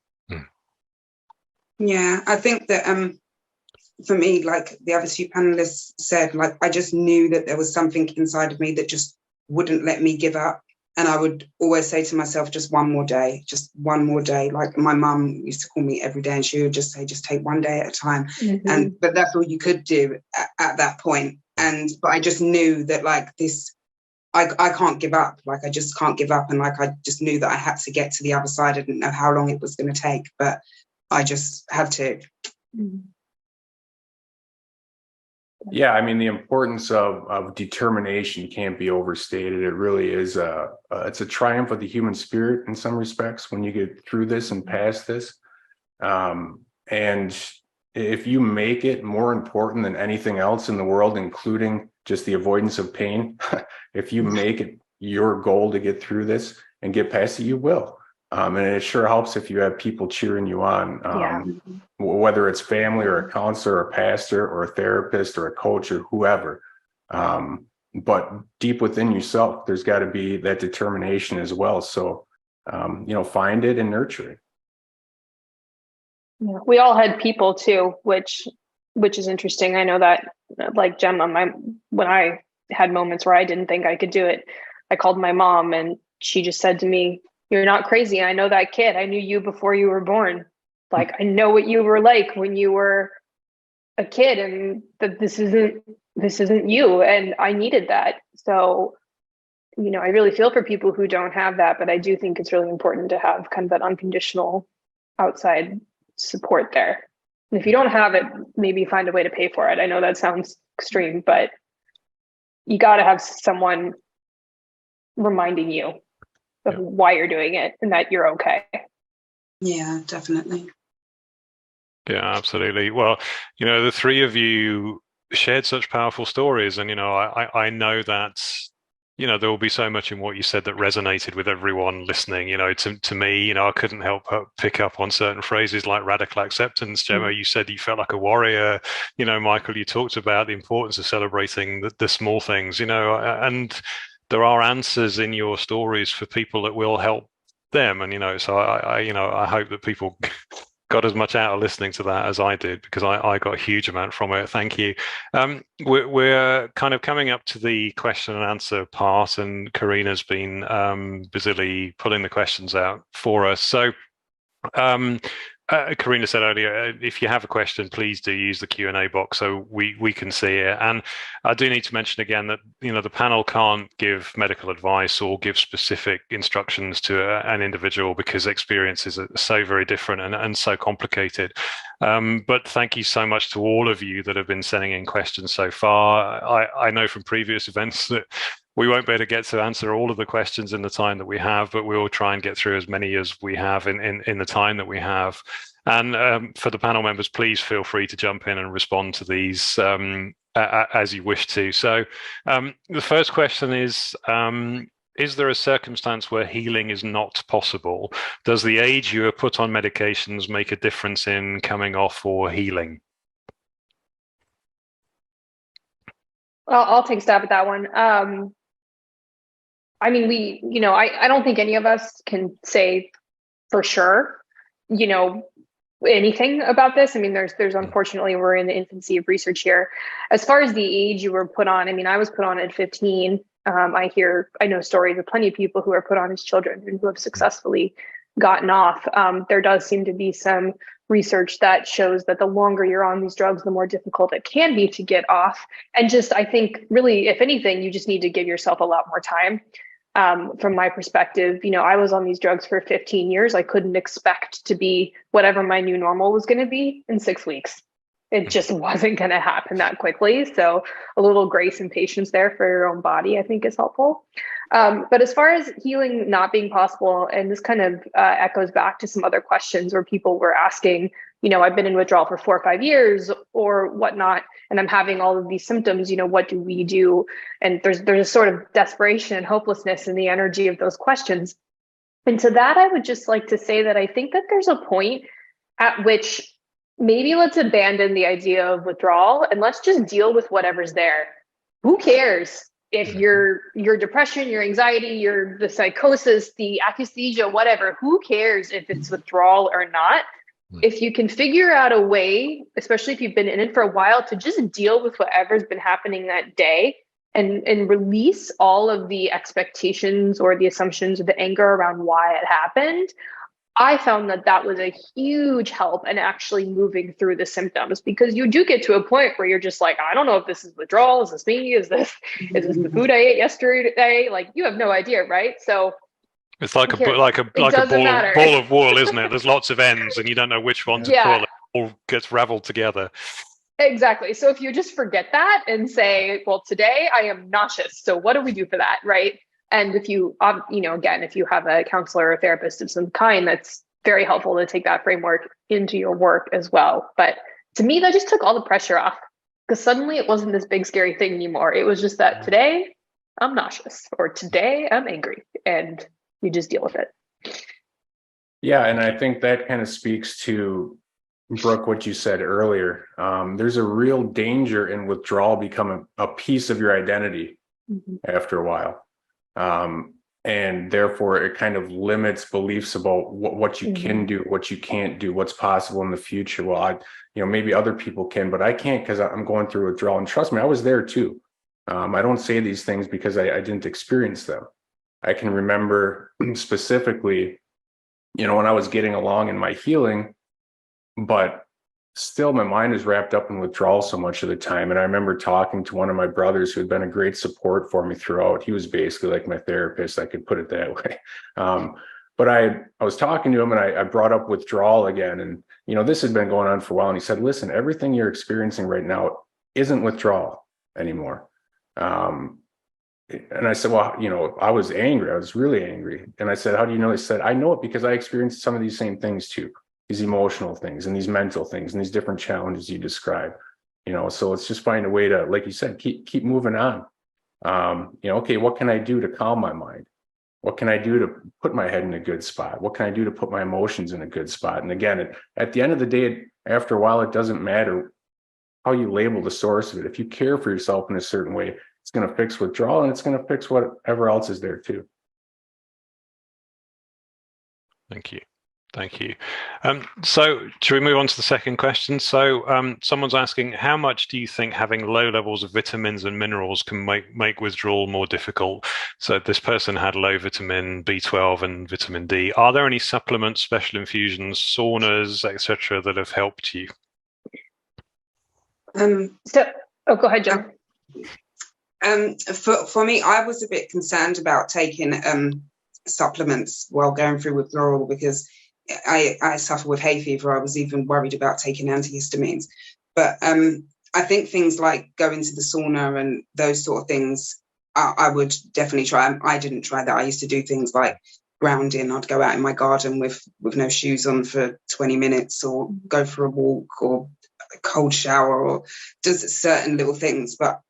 Yeah, I think that for me, like the other 2 panelists said, I just knew that there was something inside of me that just wouldn't let me give up. And I would always say to myself, just one more day, just one more day. Like my mum used to call me every day and she would just say, just take one day at a time. But that's all you could do at that point. But I just knew that like this, I can't give up. Like I just can't give up. And like I just knew that I had to get to the other side. I didn't know how long it was going to take, but I just had to. Yeah, I mean, the importance of determination can't be overstated. It really is it's a triumph of the human spirit in some respects when you get through this and past this. And if you make it more important than anything else in the world, including just the avoidance of pain, if you make it your goal to get through this and get past it, you will. And it sure helps if you have people cheering you on, whether it's family or a counselor or a pastor or a therapist or a coach or whoever. But deep within yourself, there's got to be that determination as well. So, find it and nurture it. Yeah, we all had people too, which is interesting. I know that, like Gemma, when I had moments where I didn't think I could do it, I called my mom and she just said to me, "You're not crazy. I know that kid. I knew you before you were born. Like, I know what you were like when you were a kid, and that this isn't you." And I needed that. So, I really feel for people who don't have that, but I do think it's really important to have kind of that unconditional outside support there. And if you don't have it, maybe find a way to pay for it. I know that sounds extreme, but you got to have someone reminding you of why you're doing it and that you're okay. Yeah, definitely. Yeah, absolutely. Well, the three of you shared such powerful stories, and I know that there will be so much in what you said that resonated with everyone listening. To me, I couldn't help but pick up on certain phrases like radical acceptance. Gemma, you said you felt like a warrior. Michael, you talked about the importance of celebrating the small things. And there are answers in your stories for people that will help them. And so I hope that people got as much out of listening to that as I did, because I got a huge amount from it. Thank you. We're kind of coming up to the question and answer part, and Karina's been busily pulling the questions out for us. So Karina said earlier, if you have a question, please do use the Q&A box so we can see it. And I do need to mention again that the panel can't give medical advice or give specific instructions to an individual, because experiences are so very different and so complicated. But thank you so much to all of you that have been sending in questions so far. I know from previous events that we won't be able to get to answer all of the questions in the time that we have, but we will try and get through as many as we have in the time that we have. And for the panel members, please feel free to jump in and respond to these as you wish to. So the first question is there a circumstance where healing is not possible? Does the age you are put on medications make a difference in coming off or healing? Well, I'll take a stab at that one. I mean, I don't think any of us can say for sure, anything about this. I mean, there's unfortunately, we're in the infancy of research here. As far as the age you were put on, I mean, I was put on at 15. I know stories of plenty of people who are put on as children and who have successfully gotten off. There does seem to be some research that shows that the longer you're on these drugs, the more difficult it can be to get off. And I think really, if anything, you just need to give yourself a lot more time. From my perspective, I was on these drugs for 15 years. I couldn't expect to be whatever my new normal was going to be in 6 weeks. It just wasn't going to happen that quickly. So a little grace and patience there for your own body, I think, is helpful. But as far as healing not being possible, and this kind of echoes back to some other questions where people were asking, I've been in withdrawal for 4 or 5 years or whatnot, and I'm having all of these symptoms, what do we do? And there's a sort of desperation and hopelessness in the energy of those questions. And to that, I would just like to say that I think that there's a point at which maybe let's abandon the idea of withdrawal and let's just deal with whatever's there. Who cares if your depression, your anxiety, the psychosis, the akathisia, whatever, who cares if it's withdrawal or not? If you can figure out a way, especially if you've been in it for a while, to just deal with whatever's been happening that day and release all of the expectations or the assumptions or the anger around why it happened, I found that was a huge help in actually moving through the symptoms, because you do get to a point where you're just like, I don't know if this is withdrawal, is this me, is this the food I ate yesterday? Like, you have no idea, right? So it's like a ball of wool, isn't it? There's lots of ends, and you don't know which one to pull. It all gets raveled together. Exactly. So if you just forget that and say, well, today I am nauseous, so what do we do for that, right? And if you, again, if you have a counselor or therapist of some kind, that's very helpful to take that framework into your work as well. But to me, that just took all the pressure off, because suddenly it wasn't this big, scary thing anymore. It was just that today I'm nauseous, or today I'm angry, and you just deal with it. Yeah, and I think that kind of speaks to, Brooke, what you said earlier. There's a real danger in withdrawal becoming a piece of your identity after a while. And therefore it kind of limits beliefs about what you can do, what you can't do, what's possible in the future. Well, maybe other people can, but I can't because I'm going through withdrawal. And trust me, I was there too. I don't say these things because I didn't experience them. I can remember specifically, when I was getting along in my healing, but still my mind is wrapped up in withdrawal so much of the time. And I remember talking to one of my brothers who had been a great support for me throughout. He was basically like my therapist, I could put it that way. But I was talking to him, and I brought up withdrawal again. And, this had been going on for a while. And he said, listen, everything you're experiencing right now isn't withdrawal anymore. And I said, well, I was angry. I was really angry. And I said, how do you know? He said, I know it because I experienced some of these same things too. These emotional things and these mental things and these different challenges you describe, so let's just find a way to, like you said, keep moving on. Okay, what can I do to calm my mind? What can I do to put my head in a good spot? What can I do to put my emotions in a good spot? And again, at the end of the day, after a while, it doesn't matter how you label the source of it. If you care for yourself in a certain way, it's going to fix withdrawal, and it's going to fix whatever else is there too. Thank you. So should we move on to the second question? So someone's asking, how much do you think having low levels of vitamins and minerals can make withdrawal more difficult? So this person had low vitamin B12 and vitamin D. Are there any supplements, special infusions, saunas, etc., that have helped you? Go ahead, Gemma. For me, I was a bit concerned about taking supplements while going through withdrawal, because I suffer with hay fever. I was even worried about taking antihistamines. But I think things like going to the sauna and those sort of things, I would definitely try. I didn't try that. I used to do things like grounding. I'd go out in my garden with no shoes on for 20 minutes, or go for a walk, or a cold shower, or just certain little things. But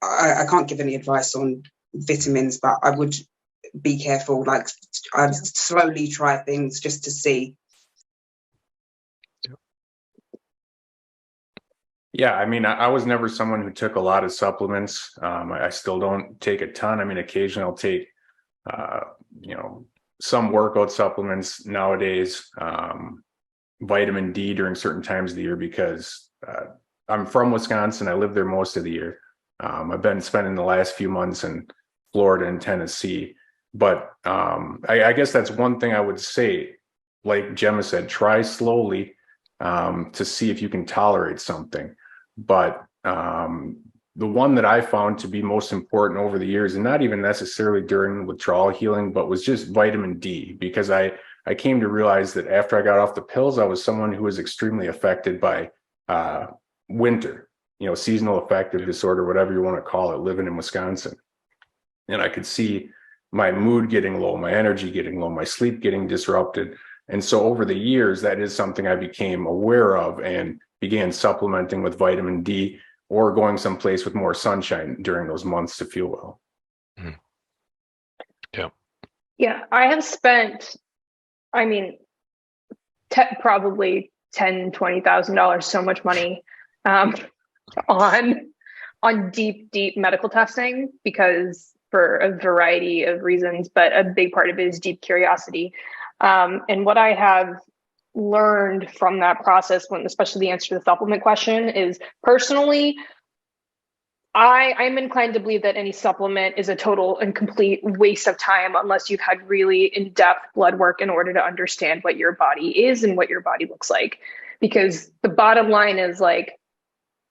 I can't give any advice on vitamins, but I would be careful. Like, I'd slowly try things just to see. Yeah, I mean, I was never someone who took a lot of supplements. I still don't take a ton. I mean, occasionally I'll take, some workout supplements nowadays, vitamin D during certain times of the year, because I'm from Wisconsin. I live there most of the year. I've been spending the last few months in Florida and Tennessee. But I guess that's one thing I would say, like Gemma said, try slowly to see if you can tolerate something. But the one that I found to be most important over the years, and not even necessarily during withdrawal healing, but was just vitamin D, because I came to realize that after I got off the pills, I was someone who was extremely affected by winter, seasonal affective disorder, whatever you want to call it, living in Wisconsin. And I could see my mood getting low, my energy getting low, my sleep getting disrupted. And so over the years, that is something I became aware of and began supplementing with vitamin D, or going someplace with more sunshine during those months to feel well. Mm. Yeah, I have spent, probably $10,000, $20,000, so much money on deep medical testing, because for a variety of reasons, but a big part of it is deep curiosity. And what I have learned from that process, especially the answer to the supplement question, is personally, I'm inclined to believe that any supplement is a total and complete waste of time unless you've had really in-depth blood work in order to understand what your body is and what your body looks like. Because the bottom line is like,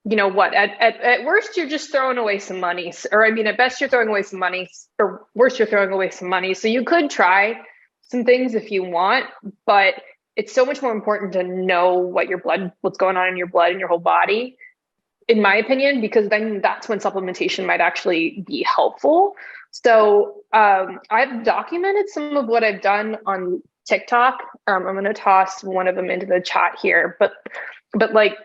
you know what, at worst, you're just throwing away some money. Or I mean, at best, you're throwing away some money, or worst, you're throwing away some money. So you could try some things if you want, but it's so much more important to know what's going on in your blood and your whole body, in my opinion, because then that's when supplementation might actually be helpful. So I've documented some of what I've done on TikTok. I'm going to toss one of them into the chat here, but like,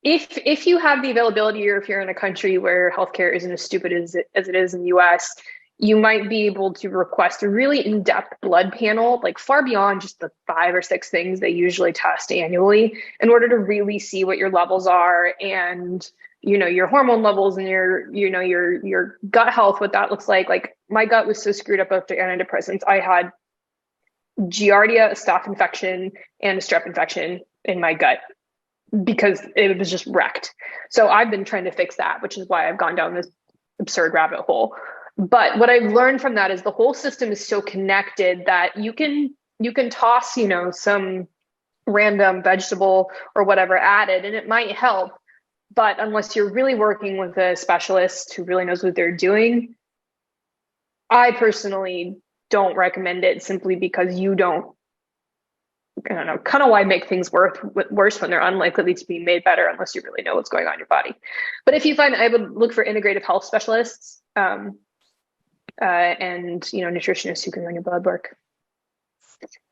if you have the availability, or if you're in a country where healthcare isn't as stupid as it is in the US, you might be able to request a really in-depth blood panel, like far beyond just the 5 or 6 things they usually test annually, in order to really see what your levels are and, you know, your hormone levels and your gut health, what that looks like. Like my gut was so screwed up after antidepressants. I had Giardia, a staph infection, and a strep infection in my gut because it was just wrecked. So I've been trying to fix that, which is why I've gone down this absurd rabbit hole. But what I've learned from that is the whole system is so connected that you can toss, you know, some random vegetable or whatever added, and it might help. But unless you're really working with a specialist who really knows what they're doing, I personally don't recommend it, simply because I don't know, kind of why make things worse when they're unlikely to be made better unless you really know what's going on in your body. But if you find, I would look for integrative health specialists. And, you know, nutritionists who can run your blood work.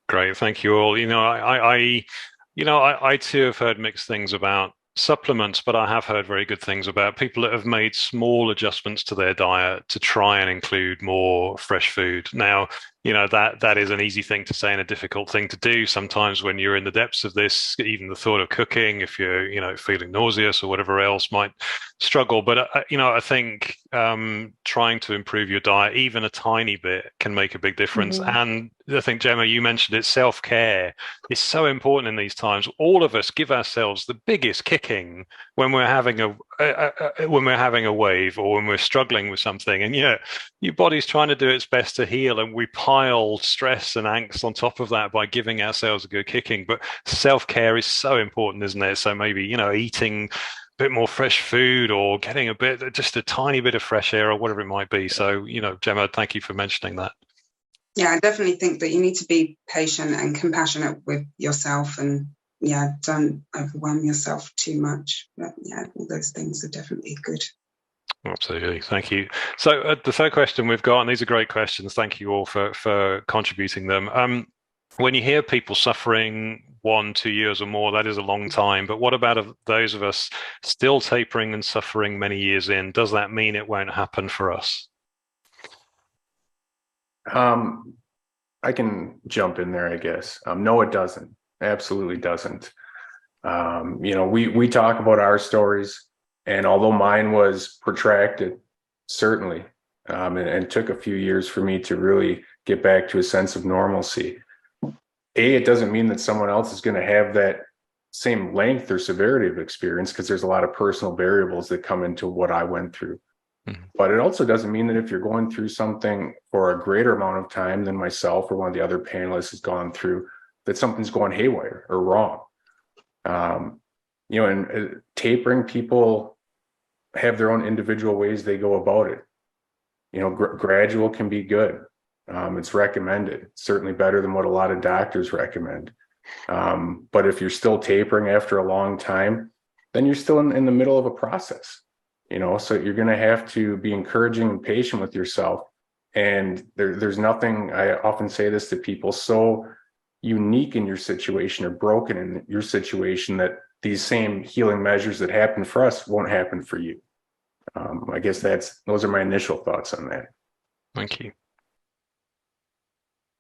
Great, thank you all. You know, I too have heard mixed things about supplements, but I have heard very good things about people that have made small adjustments to their diet to try and include more fresh food. Now, you know, that is an easy thing to say and a difficult thing to do. Sometimes when you're in the depths of this, even the thought of cooking, if you're, you know, feeling nauseous or whatever else, might struggle. But, you know, I think trying to improve your diet, even a tiny bit, can make a big difference. Mm-hmm. And I think, Gemma, you mentioned it, self-care is so important in these times. All of us give ourselves the biggest kicking when we're having a wave or when we're struggling with something. And yeah, your body's trying to do its best to heal, and we pile stress and angst on top of that by giving ourselves a good kicking. But self-care is so important, isn't it? So maybe, you know, eating a bit more fresh food or getting just a tiny bit of fresh air or whatever it might be. So, you know, Gemma, thank you for mentioning that. Yeah, I definitely think that you need to be patient and compassionate with yourself, and yeah, don't overwhelm yourself too much. But yeah, all those things are definitely good. Absolutely. Thank you. So the third question we've got, and these are great questions. Thank you all for contributing them. When you hear people suffering 1-2 years or more, that is a long time. But what about those of us still tapering and suffering many years in? Does that mean it won't happen for us? I can jump in there, I guess. No, it doesn't. Absolutely doesn't. You know, we talk about our stories, and although mine was protracted, certainly, and took a few years for me to really get back to a sense of normalcy. It doesn't mean that someone else is going to have that same length or severity of experience, because there's a lot of personal variables that come into what I went through. But it also doesn't mean that if you're going through something for a greater amount of time than myself or one of the other panelists has gone through, that something's going haywire or wrong. You know, and tapering, people have their own individual ways they go about it. You know, gradual can be good. It's recommended, certainly better than what a lot of doctors recommend. But if you're still tapering after a long time, then you're still in the middle of a process. You know, so you're going to have to be encouraging and patient with yourself. And there's nothing, I often say this to people, so unique in your situation or broken in your situation that these same healing measures that happen for us won't happen for you. I guess those are my initial thoughts on that. Thank you.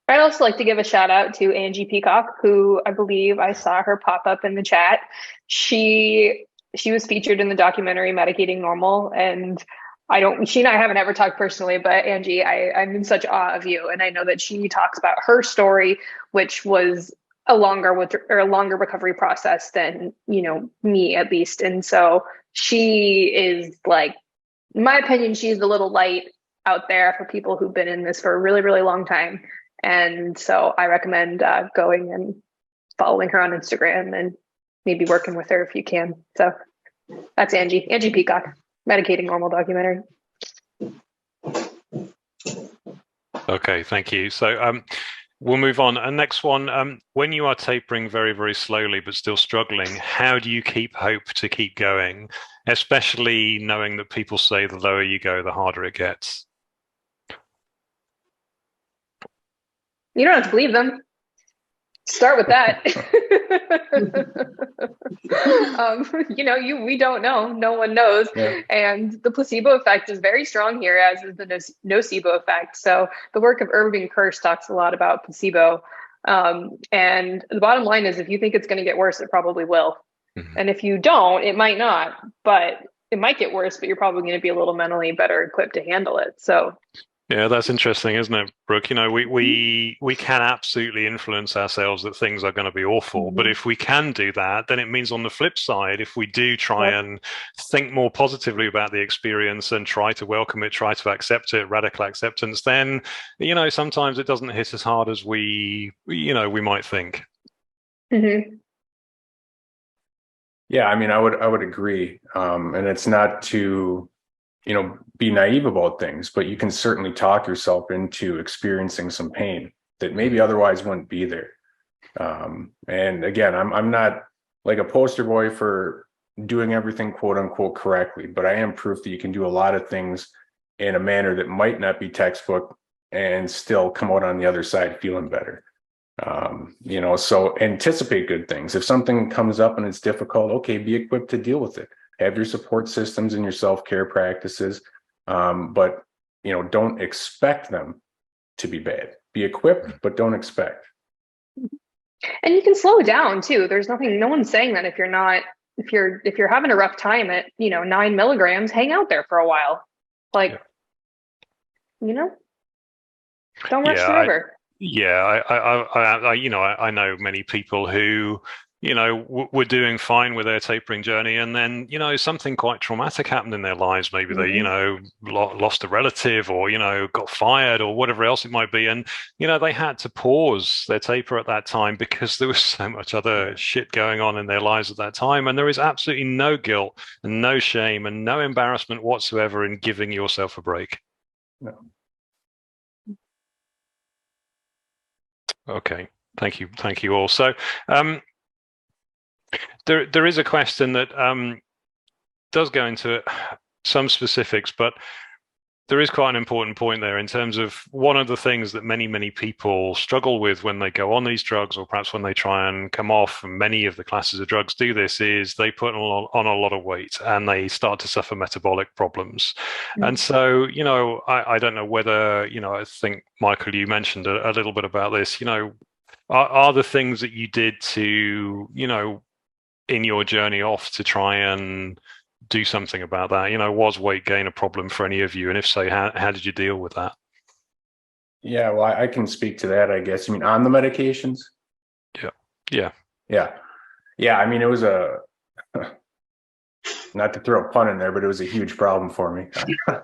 I'd also like to give a shout out to Angie Peacock, who I believe I saw her pop up in the chat. She was featured in the documentary Medicating Normal, and she and I haven't ever talked personally, but Angie, I'm in such awe of you. And I know that she talks about her story, which was a longer recovery process than, you know, me at least. And so she is like in my opinion, she's a little light out there for people who've been in this for a really, really long time. And so I recommend going and following her on Instagram and maybe working with her if you can. So that's Angie Peacock, Medicating Normal documentary. Okay, thank you. So we'll move on. And next one, when you are tapering very, very slowly but still struggling, how do you keep hope to keep going, especially knowing that people say the lower you go, the harder it gets? You don't have to believe them. Start with that. We don't know. No one knows. Yeah. And the placebo effect is very strong here, as is the nocebo effect. So the work of Irving Kirsch talks a lot about placebo. And the bottom line is, if you think it's going to get worse, it probably will. Mm-hmm. And if you don't, it might not. But it might get worse, but you're probably going to be a little mentally better equipped to handle it. So. Yeah, that's interesting, isn't it, Brooke? We can absolutely influence ourselves that things are going to be awful. Mm-hmm. But if we can do that, then it means on the flip side, if we do try and think more positively about the experience and try to welcome it, try to accept it, radical acceptance, then, sometimes it doesn't hit as hard as we might think. Mm-hmm. Yeah, I would agree. And it's not to be naive about things, but you can certainly talk yourself into experiencing some pain that maybe otherwise wouldn't be there. And again, I'm not like a poster boy for doing everything quote unquote correctly, but I am proof that you can do a lot of things in a manner that might not be textbook and still come out on the other side feeling better. So anticipate good things. If something comes up and it's difficult, okay, be equipped to deal with it. Have your support systems and your self-care practices, but don't expect them to be bad. Be equipped, but don't expect. And you can slow down too. There's no one's saying that if you're having a rough time at 9 milligrams, hang out there for a while. Don't rush forever. I know many people who were doing fine with their tapering journey, and then something quite traumatic happened in their lives. Maybe they lost a relative, or got fired, or whatever else it might be, and they had to pause their taper at that time because there was so much other shit going on in their lives at that time. And there is absolutely no guilt and no shame and no embarrassment whatsoever in giving yourself a break. No. Okay, thank you all. So there is a question that does go into some specifics, but there is quite an important point there in terms of one of the things that many people struggle with when they go on these drugs, or perhaps when they try and come off, and many of the classes of drugs do this, is they put on a lot of weight and they start to suffer metabolic problems. Mm-hmm. And so, I don't know whether, I think, Michael, you mentioned a little bit about this, are the things that you did to, in your journey off to try and do something about that? Was weight gain a problem for any of you? And if so, how did you deal with that? Yeah, well, I can speak to that, I guess. You mean on the medications? Yeah. It was not to throw a pun in there, but it was a huge problem for me.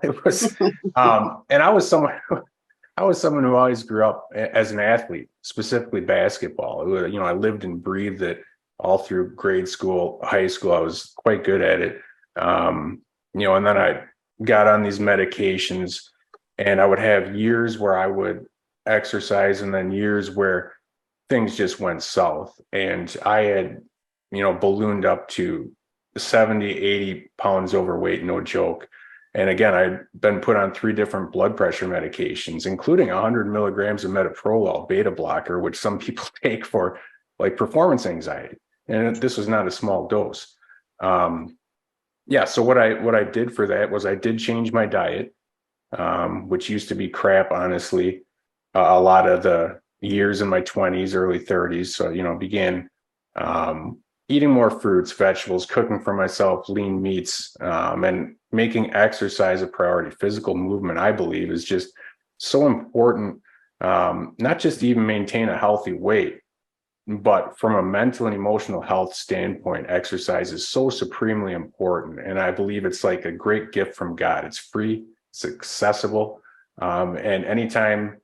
It was, and I was someone who always grew up as an athlete, specifically basketball. I lived and breathed it all through grade school, high school. I was quite good at it. And then I got on these medications, and I would have years where I would exercise and then years where things just went south. And I had, ballooned up to 70, 80 pounds overweight, no joke. And again, I'd been put on 3 different blood pressure medications, including 100 milligrams of metoprolol, beta blocker, which some people take for like performance anxiety. And this was not a small dose. So what I did for that was I did change my diet, which used to be crap, honestly, a lot of the years in my 20s, early 30s. So, began eating more fruits, vegetables, cooking for myself, lean meats, and making exercise a priority. Physical movement, I believe, is just so important, not just to even maintain a healthy weight, But from a mental and emotional health standpoint, exercise is so supremely important. And I believe it's like a great gift from God. It's free, it's accessible. And anytime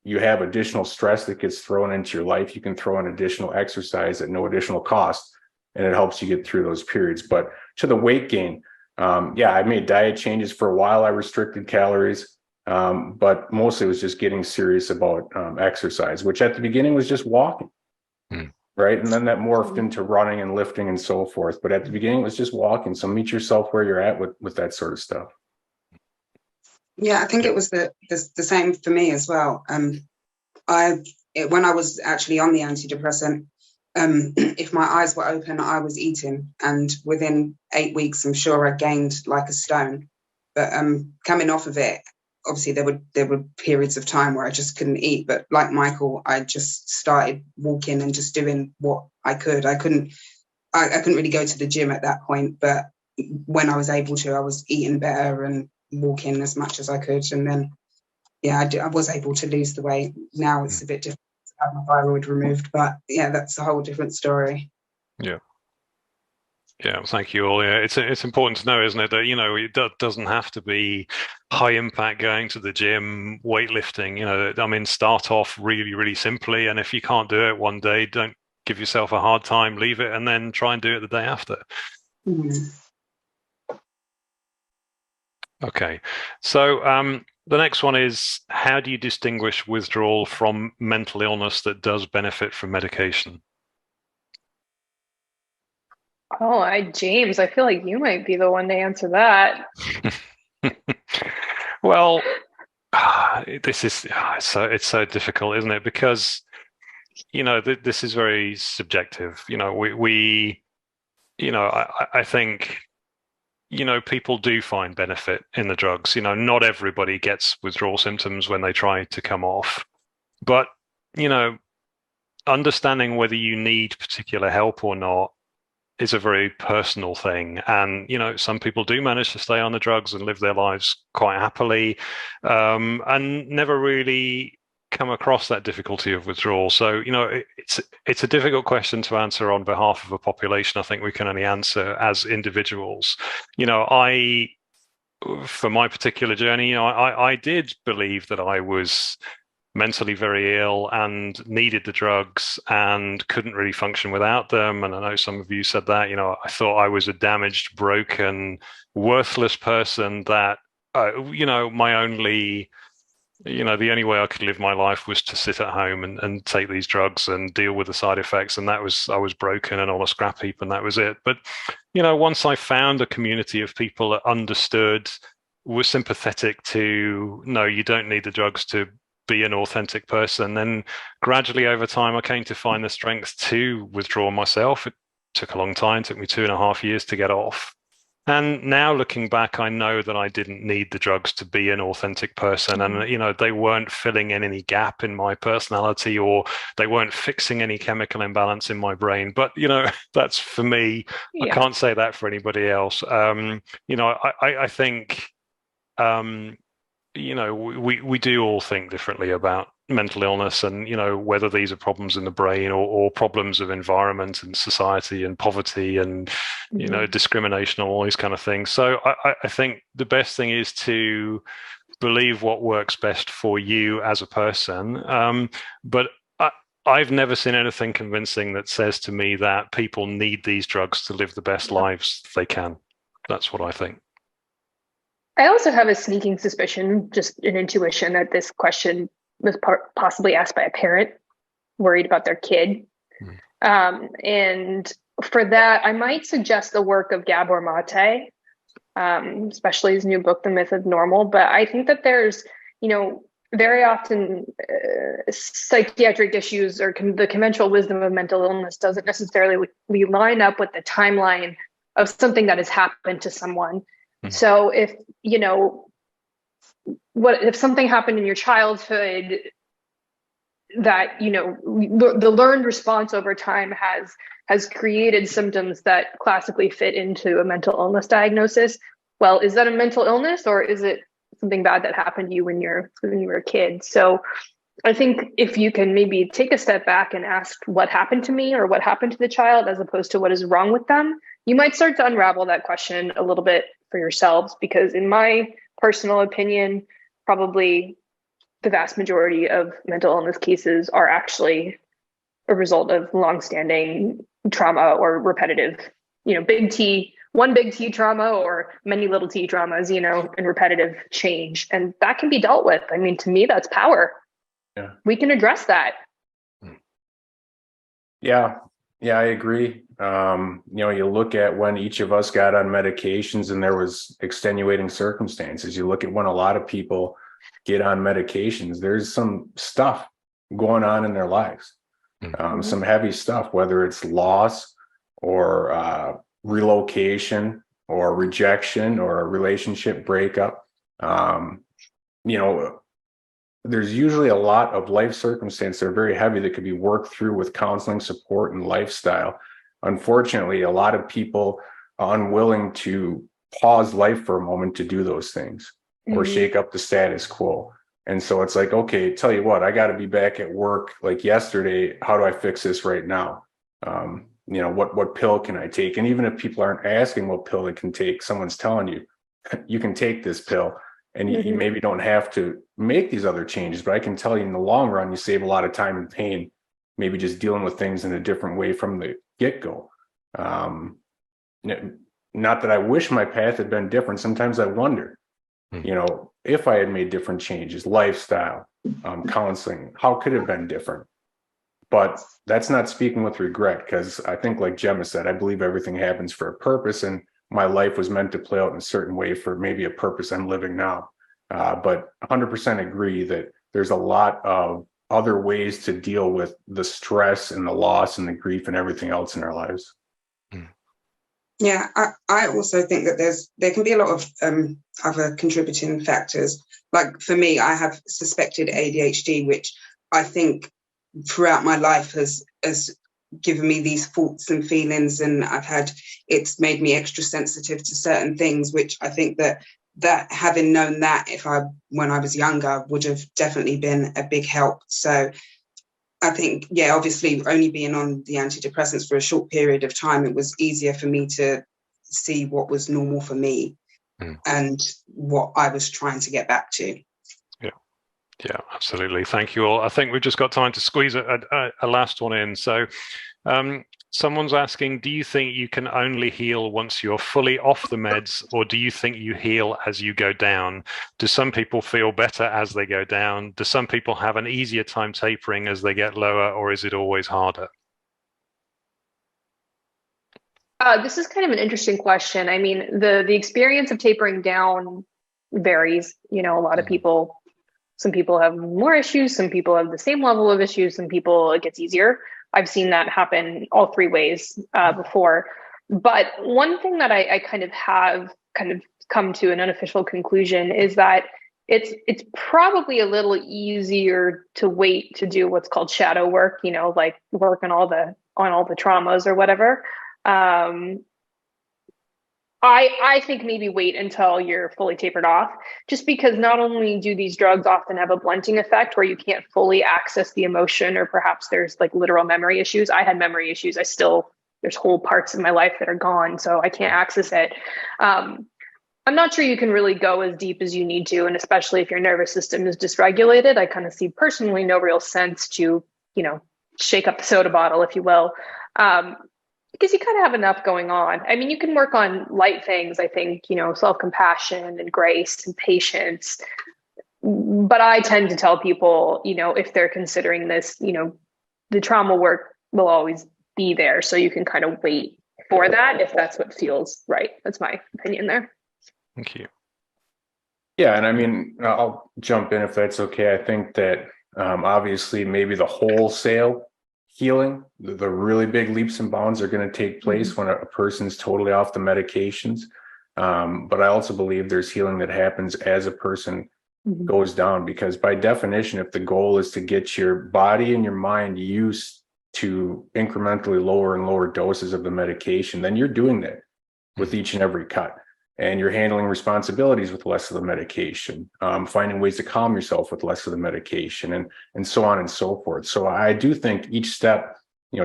you have additional stress that gets thrown into your life, you can throw in additional exercise at no additional cost, and it helps you get through those periods. But to the weight gain, I made diet changes for a while. I restricted calories, but mostly it was just getting serious about exercise, which at the beginning was just walking. Right. And then that morphed into running and lifting and so forth. But at the beginning, it was just walking. So meet yourself where you're at with that sort of stuff. Yeah, I think it was the same for me as well. When I was actually on the antidepressant, if my eyes were open, I was eating. And within 8 weeks, I'm sure I gained like a stone. But coming off of it, obviously there were periods of time where I just couldn't eat, but like Michael, I just started walking and just doing what I could. I couldn't really go to the gym at that point, but when I was able to, I was eating better and walking as much as I could. And then, I was able to lose the weight. Now it's a bit different to have my thyroid removed, but that's a whole different story. Yeah. Yeah, thank you all. Yeah, it's important to know, isn't it, that it doesn't have to be high impact going to the gym, weightlifting. Start off really, really simply, and if you can't do it one day, don't give yourself a hard time, leave it, and then try and do it the day after. Okay, so the next one is, how do you distinguish withdrawal from mental illness that does benefit from medication? Oh, James, I feel like you might be the one to answer that. Well, this is it's so difficult, isn't it? Because this is very subjective. I think people do find benefit in the drugs. Not everybody gets withdrawal symptoms when they try to come off, but understanding whether you need particular help or not is a very personal thing. And, some people do manage to stay on the drugs and live their lives quite happily, and never really come across that difficulty of withdrawal. So, it's a difficult question to answer on behalf of a population. I think we can only answer as individuals. For my particular journey, I did believe that I was mentally very ill and needed the drugs and couldn't really function without them. And I know some of you said that, I thought I was a damaged, broken, worthless person that, my only, the only way I could live my life was to sit at home and take these drugs and deal with the side effects. And I was broken and on a scrap heap, and that was it. But, once I found a community of people that understood, were sympathetic to, no, you don't need the drugs to be an authentic person, then gradually over time I came to find the strength to withdraw myself. It took a long time, it took me 2.5 years to get off. And now looking back, I know that I didn't need the drugs to be an authentic person. And, they weren't filling in any gap in my personality, or they weren't fixing any chemical imbalance in my brain. But, that's for me. Yeah. I can't say that for anybody else. I think, we do all think differently about mental illness, and whether these are problems in the brain or problems of environment and society and poverty and discrimination and all these kind of things. So I think the best thing is to believe what works best for you as a person. But I've never seen anything convincing that says to me that people need these drugs to live the best lives they can. That's what I think. I also have a sneaking suspicion, just an intuition, that this question was possibly asked by a parent worried about their kid. And for that, I might suggest the work of Gabor Mate, especially his new book, The Myth of Normal. But I think that there's, very often psychiatric issues or the conventional wisdom of mental illness doesn't necessarily line up with the timeline of something that has happened to someone. So if, if something happened in your childhood that, the learned response over time has created symptoms that classically fit into a mental illness diagnosis, well, is that a mental illness, or is it something bad that happened to you when you were a kid? So I think if you can maybe take a step back and ask what happened to me or what happened to the child, as opposed to what is wrong with them, you might start to unravel that question a little bit for yourselves, because in my personal opinion, probably the vast majority of mental illness cases are actually a result of longstanding trauma or repetitive, big T, one big T trauma or many little T traumas, and repetitive change. And that can be dealt with. I mean, to me, that's power. Yeah. We can address that. Yeah, I agree. You look at when each of us got on medications and there was extenuating circumstances. You look at when a lot of people get on medications, there's some stuff going on in their lives, some heavy stuff, whether it's loss or relocation or rejection or a relationship breakup. There's usually a lot of life circumstances that are very heavy that could be worked through with counseling support and lifestyle. Unfortunately, a lot of people are unwilling to pause life for a moment to do those things or shake up the status quo. And so it's like, okay, tell you what, I got to be back at work like yesterday. How do I fix this right now? What pill can I take? And even if people aren't asking what pill they can take, someone's telling you, you can take this pill. And you maybe don't have to make these other changes, but I can tell you in the long run, you save a lot of time and pain, maybe just dealing with things in a different way from the get-go. Not that I wish my path had been different. Sometimes I wonder, if I had made different changes, lifestyle, counseling, how could it have been different? But that's not speaking with regret, because I think, like Gemma said, I believe everything happens for a purpose, and my life was meant to play out in a certain way for maybe a purpose I'm living now. But 100% agree that there's a lot of other ways to deal with the stress and the loss and the grief and everything else in our lives. Yeah, I also think that there can be a lot of other contributing factors. Like for me, I have suspected ADHD, which I think throughout my life has given me these thoughts and feelings, and it's made me extra sensitive to certain things, which I think that having known that when I was younger would have definitely been a big help. So I think, obviously only being on the antidepressants for a short period of time, it was easier for me to see what was normal for me and what I was trying to get back to. Yeah, absolutely. Thank you all. I think we've just got time to squeeze a last one in. So someone's asking, do you think you can only heal once you're fully off the meds, or do you think you heal as you go down? Do some people feel better as they go down? Do some people have an easier time tapering as they get lower, or is it always harder? This is kind of an interesting question. I mean, the experience of tapering down varies. A lot of people, some people have more issues, some people have the same level of issues, some people it gets easier. I've seen that happen all three ways before. But one thing that I have come to an unofficial conclusion is that it's probably a little easier to wait to do what's called shadow work, like work on all the traumas or whatever. I think maybe wait until you're fully tapered off, just because not only do these drugs often have a blunting effect where you can't fully access the emotion, or perhaps there's like literal memory issues. I had memory issues. There's whole parts of my life that are gone, so I can't access it. I'm not sure you can really go as deep as you need to. And especially if your nervous system is dysregulated, I kind of see personally no real sense to, shake up the soda bottle, if you will. Because you kind of have enough going on. I mean, you can work on light things, I think, self-compassion and grace and patience. But I tend to tell people, if they're considering this, the trauma work will always be there. So you can kind of wait for that if that's what feels right. That's my opinion there. Thank you. Yeah, and I mean, I'll jump in if that's okay. I think that obviously maybe the wholesale healing, the really big leaps and bounds are going to take place when a person's totally off the medications. But I also believe there's healing that happens as a person goes down, because by definition, if the goal is to get your body and your mind used to incrementally lower and lower doses of the medication, then you're doing that with each and every cut. and you're handling responsibilities with less of the medication, finding ways to calm yourself with less of the medication, and so on and so forth. So I do think each step,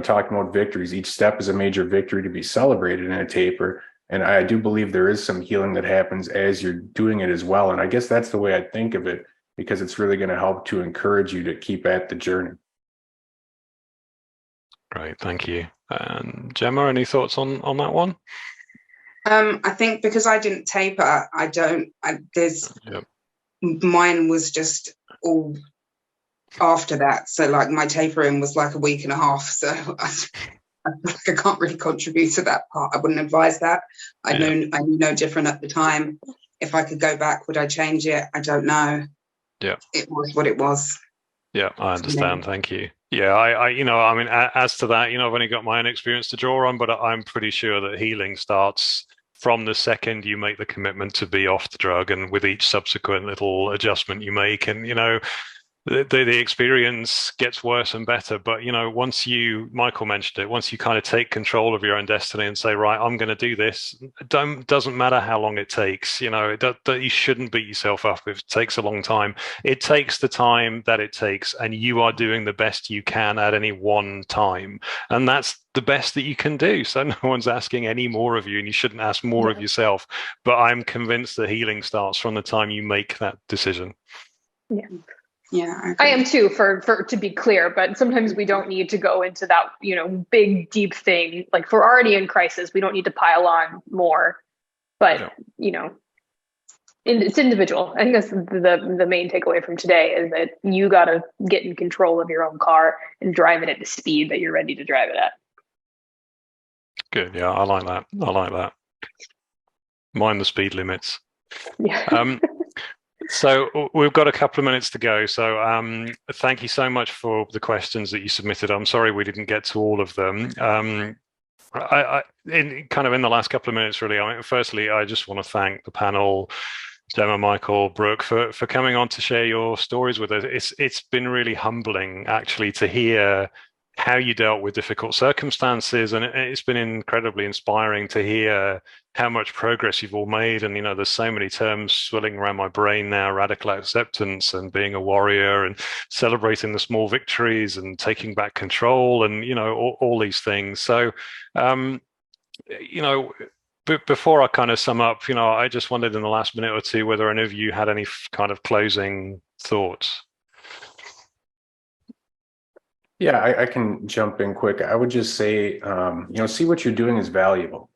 talking about victories, each step is a major victory to be celebrated in a taper. And I do believe there is some healing that happens as you're doing it as well. And I guess that's the way I think of it, because it's really going to help to encourage you to keep at the journey. Great, thank you. And Gemma, any thoughts on that one? I think because I didn't taper, mine was just all after that. So like my tapering was like a week and a half. So I can't really contribute to that part. I wouldn't advise that. I knew no different at the time. If I could go back, would I change it? I don't know. Yeah. It was what it was. Yeah, I understand. Thank you. Yeah, I mean, as to that, I've only got my own experience to draw on, but I'm pretty sure that healing starts from the second you make the commitment to be off the drug, and with each subsequent little adjustment you make, and the experience gets worse and better. But Michael mentioned it, once you kind of take control of your own destiny and say, right, I'm going to do this, doesn't matter how long it takes. You shouldn't beat yourself up if it takes a long time. It takes the time that it takes, and you are doing the best you can at any one time, and that's the best that you can do. So no one's asking any more of you, and you shouldn't ask more of yourself. But I'm convinced that healing starts from the time you make that decision. Yeah. Yeah, I am too, for to be clear, but sometimes we don't need to go into that, big, deep thing. Like, if we're already in crisis, we don't need to pile on more. But, it's individual. I think that's the main takeaway from today, is that you got to get in control of your own car and drive it at the speed that you're ready to drive it at. Good. Yeah, I like that. Mind the speed limits. Yeah. So we've got a couple of minutes to go. So thank you so much for the questions that you submitted. I'm sorry we didn't get to all of them. In the last couple of minutes, really, firstly, I just want to thank the panel, Gemma, Michael, Brooke, for coming on to share your stories with us. It's been really humbling, actually, to hear how you dealt with difficult circumstances, and it's been incredibly inspiring to hear how much progress you've all made. And there's so many terms swirling around my brain now: radical acceptance, and being a warrior, and celebrating the small victories, and taking back control, and all these things. So before I kind of sum up, I just wondered in the last minute or two whether any of you had any kind of closing thoughts. Yeah, I can jump in quick. I would just say, see what you're doing is valuable.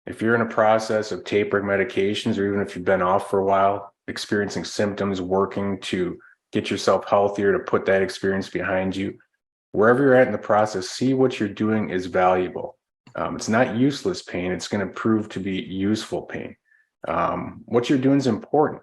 If you're in a process of tapering medications, or even if you've been off for a while, experiencing symptoms, working to get yourself healthier, to put that experience behind you, wherever you're at in the process, see what you're doing is valuable. It's not useless pain. It's going to prove to be useful pain. What you're doing is important.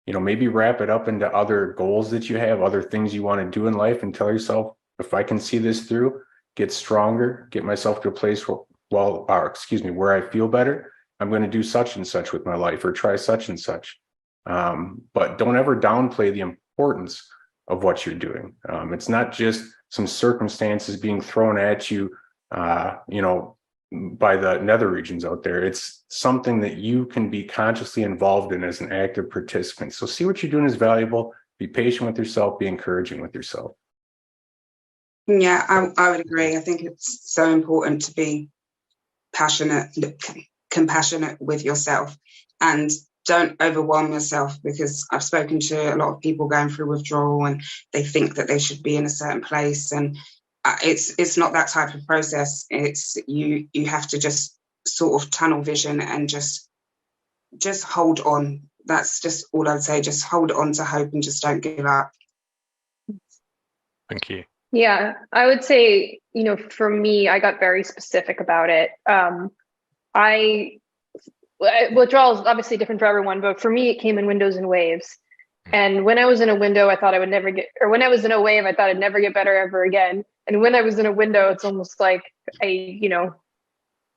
Maybe wrap it up into other goals that you have, other things you want to do in life, and tell yourself, if I can see this through, get stronger, get myself to a place where I feel better, I'm going to do such and such with my life, or try such and such. But don't ever downplay the importance of what you're doing. It's not just some circumstances being thrown at you, by the nether regions out there. It's something that you can be consciously involved in as an active participant. So see what you're doing is valuable. Be patient with yourself. Be encouraging with yourself. Yeah, I would agree. I think it's so important to be compassionate with yourself, and don't overwhelm yourself, because I've spoken to a lot of people going through withdrawal, and they think that they should be in a certain place, and it's not that type of process. It's you have to just sort of tunnel vision and just hold on. That's just all I'd say. Just hold on to hope and just don't give up. Thank you. Yeah, I would say, for me, I got very specific about it. Withdrawal is obviously different for everyone, but for me, it came in windows and waves. And when I was in a window, I thought I would never get, or when I was in a wave, I thought I'd never get better ever again. And when I was in a window, it's almost like I,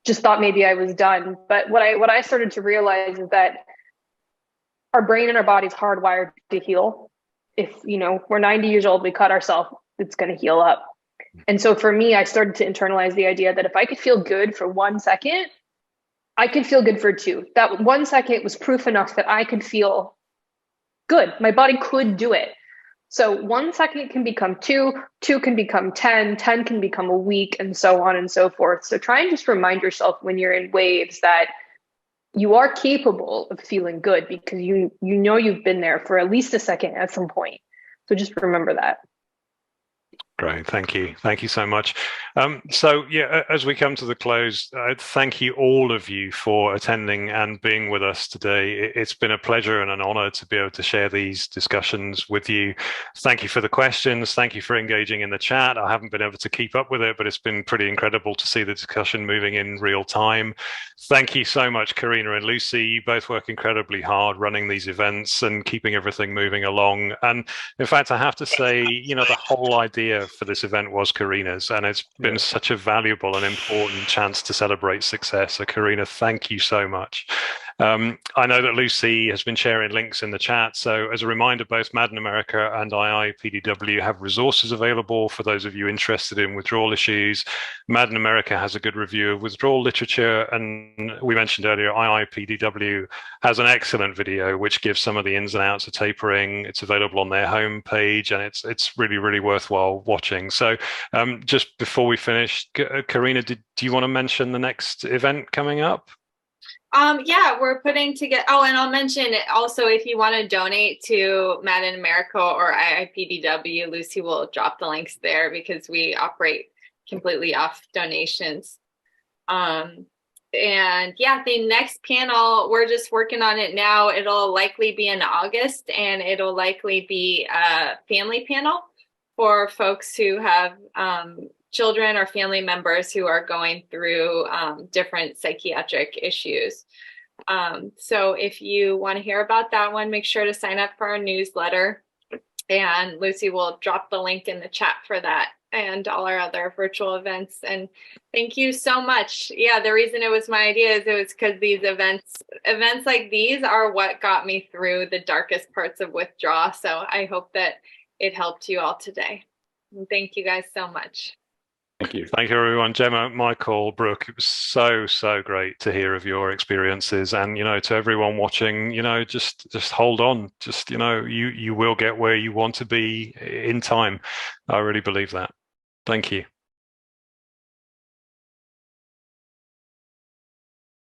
just thought maybe I was done. But what I started to realize is that our brain and our body's hardwired to heal. If, we're 90 years old, we cut ourselves, it's going to heal up. And so for me, I started to internalize the idea that if I could feel good for 1 second, I could feel good for 2. That 1 second was proof enough that I could feel good. My body could do it. So 1 second can become 2, 2 can become 10, 10 can become a week, and so on and so forth. So try and just remind yourself when you're in waves that you are capable of feeling good, because you know you've been there for at least a second at some point. So just remember that. Great, thank you. Thank you so much. So yeah, as we come to the close, thank you all of you for attending and being with us today. It's been a pleasure and an honor to be able to share these discussions with you. Thank you for the questions. Thank you for engaging in the chat. I haven't been able to keep up with it, but it's been pretty incredible to see the discussion moving in real time. Thank you so much, Karina and Lucy. You both work incredibly hard running these events and keeping everything moving along. And in fact, I have to say, you know, the whole idea for this event was Karina's, and it's been such a valuable and important chance to celebrate success. So Karina, thank you so much. I know that Lucy has been sharing links in the chat. So as a reminder, both Mad in America and IIPDW have resources available for those of you interested in withdrawal issues. Mad in America has a good review of withdrawal literature, and we mentioned earlier, IIPDW has an excellent video which gives some of the ins and outs of tapering. It's available on their homepage, and it's really, really worthwhile watching. So just before we finish, Karina, do you want to mention the next event coming up? Yeah, we're putting together. Oh, and I'll mention it also, if you want to donate to Mad in America or IIPDW, Lucy will drop the links there, because we operate completely off donations. And yeah, the next panel, we're just working on it now. It'll likely be in August, and it'll likely be a family panel for folks who have children or family members who are going through different psychiatric issues. So if you want to hear about that one, make sure to sign up for our newsletter, and Lucy will drop the link in the chat for that and all our other virtual events. And thank you so much. Yeah, the reason it was my idea is it was because these events like these are what got me through the darkest parts of withdrawal. So I hope that it helped you all today. And thank you guys so much. Thank you. Thank you, everyone. Gemma, Michael, Brooke, it was so great to hear of your experiences. And, you know, to everyone watching, you know, just hold on. Just, you know, you will get where you want to be in time. I really believe that. Thank you.